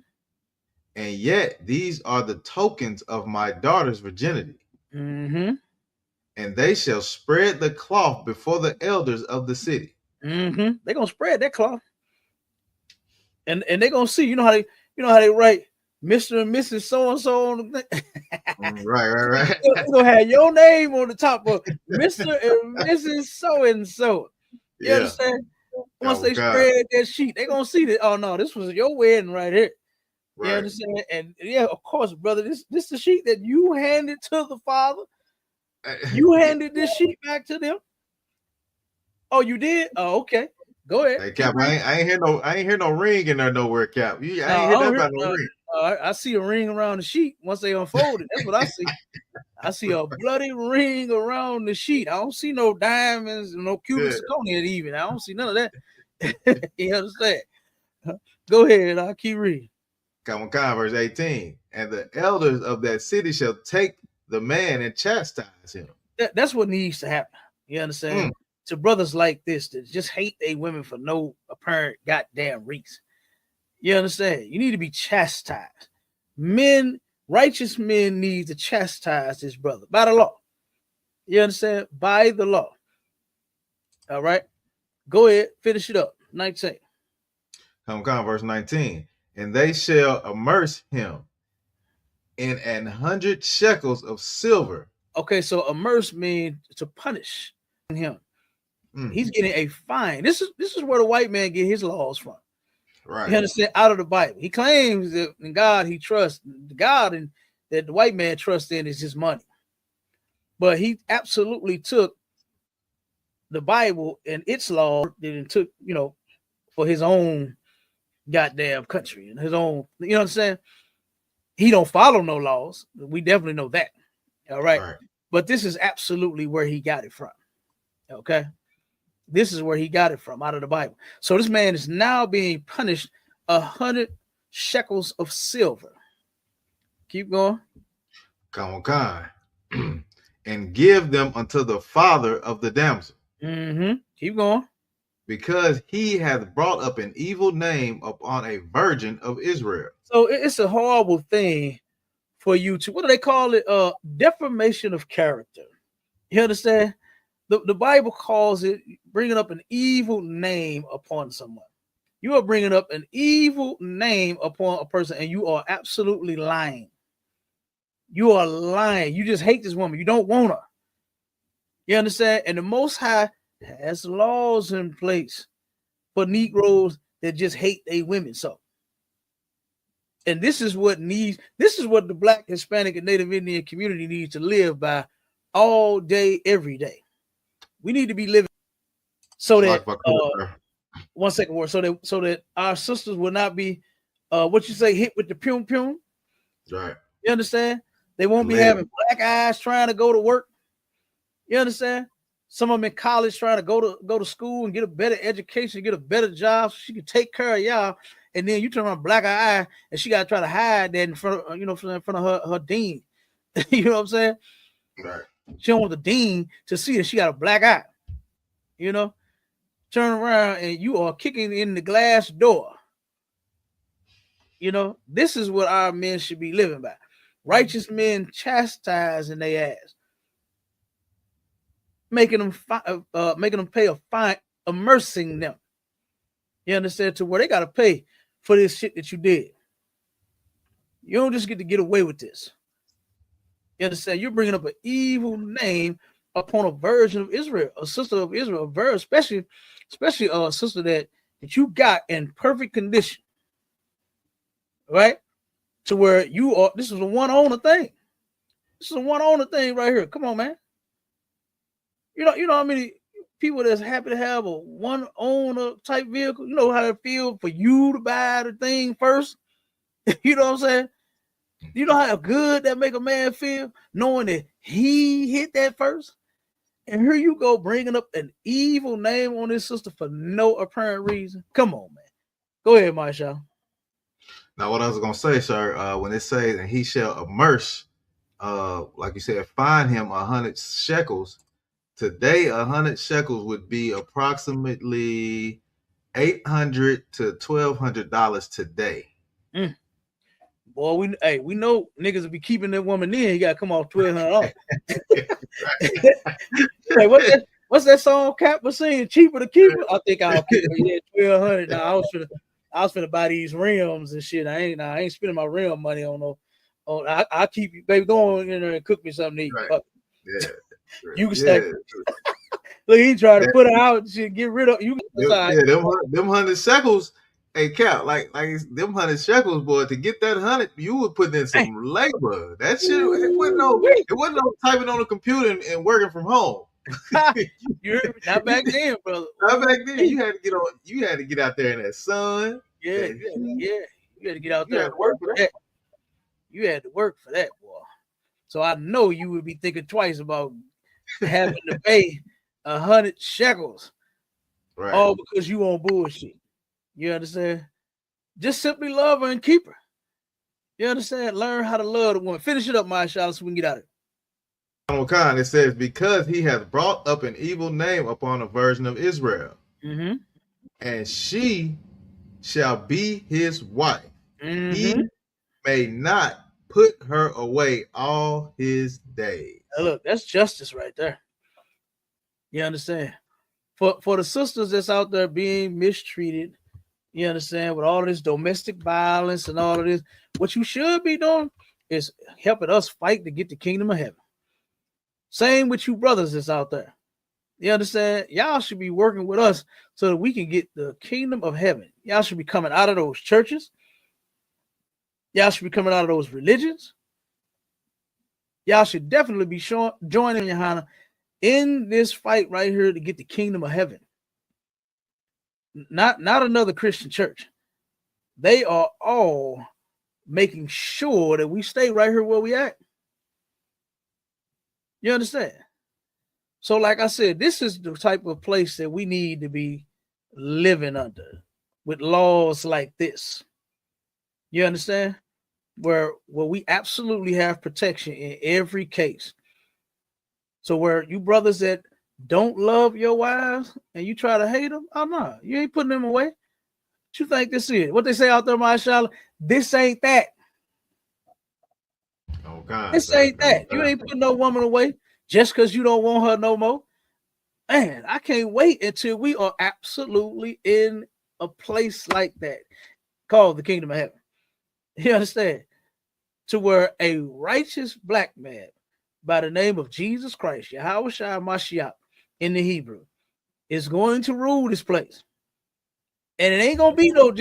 And yet these are the tokens of my daughter's virginity. Mm-hmm. And they shall spread the cloth before the elders of the city. Mm-hmm. They're gonna spread that cloth. And they're gonna see, you know how they write Mr. and Mrs. So-and-so on the thing. Right. You're gonna have your name on the top of Mr. and Mrs. So-and-so. You understand? Once they spread that sheet, they're gonna see that, oh no, this was your wedding right here. You understand? And yeah, of course, brother, this is the sheet that you handed to the father. You handed this sheet back to them. Oh, you did? Oh, okay. Go ahead. Hey, Cap, I ain't hear no ring in there nowhere, Cap. I ain't hear that about no ring. I see a ring around the sheet once they unfold it. That's what I see. I see a bloody ring around the sheet. I don't see no diamonds, no cubic zirconia even. I don't see none of that. You understand? Go ahead. I'll keep reading. Come on, verse 18. And the elders of that city shall take the man and chastise him. That's what needs to happen. You understand? To brothers like this that just hate they women for no apparent goddamn reason. You understand? You need to be chastised. Men, righteous men need to chastise this brother by the law. You understand? By the law. All right. Go ahead. Finish it up. 19. Come on, verse 19. And they shall immerse him in 100 shekels of silver. Okay, so immerse means to punish him. He's getting a fine. This is where the white man get his laws from. Right. You understand? Out of the Bible. He claims that in God he trusts. The God and that the white man trusts in is his money. But he absolutely took the Bible and its law and took, for his own goddamn country and his own, you know what I'm saying? He don't follow no laws. We definitely know that. All right. But this is absolutely where he got it from. Okay. This is where he got it from, out of the Bible. So this man is now being punished 100 shekels of silver. Keep going. Come on. And give them unto the father of the damsel. Keep going. Because he hath brought up an evil name upon a virgin of Israel. So it's a horrible thing for you to, what do they call it? Defamation of character. You understand? The Bible calls it bringing up an evil name upon someone. You are bringing up an evil name upon a person, and you are absolutely lying. You are lying. You just hate this woman. You don't want her. You understand? And the Most High has laws in place for Negroes that just hate their women. So, and this is what the Black, Hispanic, and Native Indian community needs to live by all day, every day. We need to be living so that one second word, so that our sisters will not be what you say, hit with the pum pum. Right. You understand? They won't be having black eyes trying to go to work. You understand? Some of them in college trying to go to school and get a better education, get a better job so she can take care of y'all. And then you turn around black eye and she got to try to hide that in front of, in front of her dean. You know what I'm saying? Right. She don't want the dean to see that she got a black eye. You know? Turn around and you are kicking in the glass door. You know, this is what our men should be living by. Righteous men chastising their ass, making them pay a fine, immersing them. You understand? To where they got to pay for this shit that you did. You don't just get away with this. You understand? You're bringing up an evil name upon a virgin of Israel, a sister of Israel, especially a sister that you got in perfect condition, right? To where you are. This is a one owner thing. This is a one owner thing right here. Come on, man. You know how many people that's happy to have a one owner type vehicle. You know how it feels for you to buy the thing first. You know what I'm saying? You know how good that make a man feel knowing that he hit that first. And here you go bringing up an evil name on this sister for no apparent reason. Come on, man. Go ahead, MAISHAAHLA. Now, what I was gonna say, sir, when it says and he shall immerse, like you said, fine him 100 shekels. Today, 100 shekels would be approximately $800 to $1,200 today. Boy, we know niggas will be keeping that woman in. He got to come off $1,200. Like, what's that song Cap was singing? Cheaper to keep her? I think I'll keep her. Yeah, $1,200. Now I was finna buy these rims and shit. I ain't spending my rim money on no. I keep you, baby. Go on in there and cook me something to eat. Right. Yeah. You can stack. Look, he tried to put her out. Shit, get rid of you. Them 100 shekels. Hey, Cap, like them 100 shekels, boy. To get that 100, you were putting in some labor. That shit, it wasn't no typing on a computer and working from home. Not back then, brother. Not back then. You had to get out there in that sun. Yeah. You had to get out there and work for that. You had to work for that, boy. So I know you would be thinking twice about having to pay 100 shekels, right? All because you on bullshit. You understand? Just simply love her and keep her. You understand? Learn how to love the woman. Finish it up, MAISHAAHLA, so we can get out of it. It says, because he has brought up an evil name upon a virgin of Israel, and she shall be his wife. He may not put her away all his days. Now look, that's justice right there. You understand? For the sisters that's out there being mistreated, you understand, with all of this domestic violence and all of this, what you should be doing is helping us fight to get the kingdom of heaven. Same with you brothers that's out there. You understand? Y'all should be working with us so that we can get the kingdom of heaven. Y'all should be coming out of those churches. Y'all should be coming out of those religions. Y'all should definitely be joining Johanna in this fight right here to get the kingdom of heaven. Not another Christian church. They are all making sure that we stay right here where we at. You understand? So, like I said, this is the type of place that we need to be living under with laws like this. You understand? Where we absolutely have protection in every case. So where you brothers that don't love your wives and you try to hate them, oh no, you ain't putting them away. What you think this is? What they say out there, MAISHAAHLA? This ain't that. Oh God, this ain't that. You ain't putting no woman away just because you don't want her no more. Man, I can't wait until we are absolutely in a place like that called the kingdom of heaven. You understand? To where a righteous black man by the name of Jesus Christ, Yahweh Shai Mashiach in the Hebrew, is going to rule this place. And it ain't gonna be no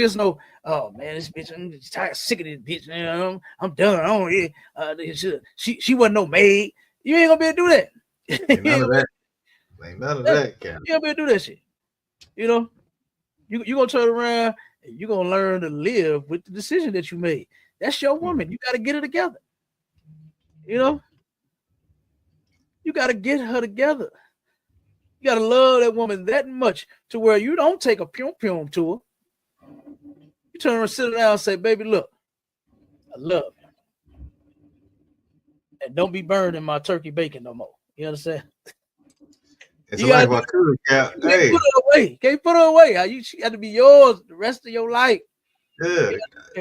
oh man, this bitch, I'm just tired, sick of this bitch. Man, I'm done. I don't she wasn't no maid. You ain't gonna be able to do that. Ain't none of that. Ain't none of that, Cap. You ain't gonna be able to do that shit. You know, you gonna turn around and you're gonna learn to live with the decision that you made. That's your woman. You gotta get her together. You know, you gotta get her together. You gotta love that woman that much to where you don't take a pum to her. You turn around, sit down, and say, "Baby, look, I love you, and don't be burning my turkey bacon no more." You understand? It's like my cousin, Cap. Hey, put her away. Can't put her away. She got to be yours the rest of your life. Yeah.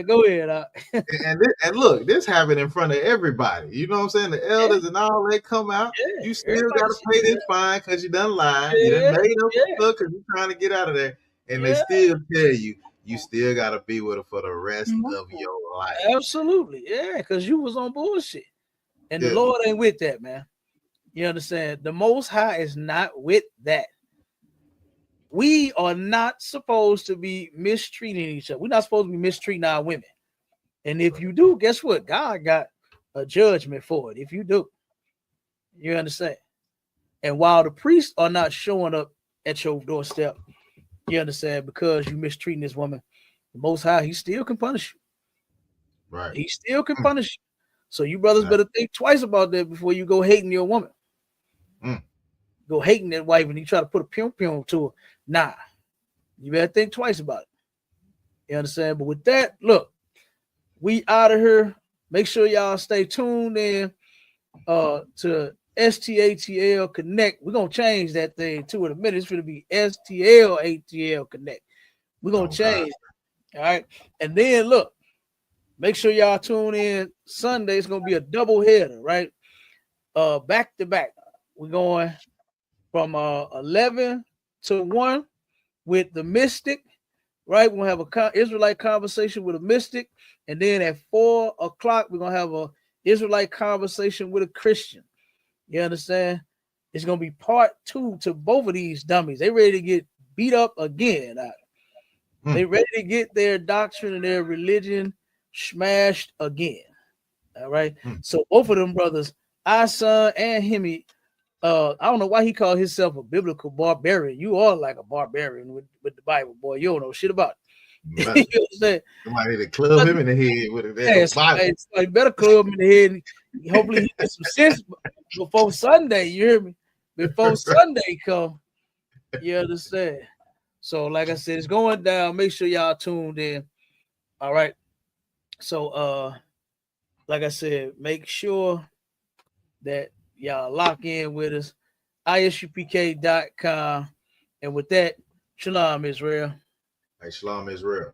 Go ahead. And look, this happened in front of everybody. You know what I'm saying? The elders and all that come out. Yeah, you still got to pay this fine because you done lied. Yeah, you done made them yeah. look because you're trying to get out of there. And they Yeah. still tell you, you still got to be with her for the rest of your life. Absolutely. Yeah, because you was on bullshit. And the Lord ain't with that, man. You understand? The Most High is not with that. We are not supposed to be mistreating each other. We're not supposed to be mistreating our women. And if you do, guess what? God got a judgment for it. If you do, you understand? And while the priests are not showing up at your doorstep, you understand, because you mistreating this woman, the Most High, he still can punish you. Right. He still can punish you. So you brothers better think twice about that before you go hating your woman. Go hating that wife and you try to put a pum to her. Nah, you better think twice about it. You understand? But with that, look, we out of here. Make sure y'all stay tuned in to STATL Connect. We're gonna change that thing too in a minute. It's gonna be STLATL Connect. We're gonna change. All right. And then look, make sure y'all tune in Sunday. It's gonna be a double header, right? Back to back. We're going from 11 to 1 with the mystic, right? We're gonna have a Israelite conversation with a mystic, and then at 4 o'clock we're gonna have a Israelite conversation with a Christian. You understand? It's gonna be part 2 to both of these dummies. They ready to get beat up again. They ready to get their doctrine and their religion smashed again. All right. So both of them brothers, Asan and Hemi, I don't know why he called himself a biblical barbarian. You are like a barbarian with the Bible, boy. You don't know shit about it. You know what I'm saying? Somebody to club him in the head with a Bible. Somebody better club him in the head. And hopefully he gets some sense before Sunday. You hear me? Before Sunday come. You understand? So, like I said, it's going down. Make sure y'all tuned in. All right. So, like I said, make sure that y'all lock in with us. ISUPK.com. And with that, Shalom, Israel. Hey, Shalom, Israel.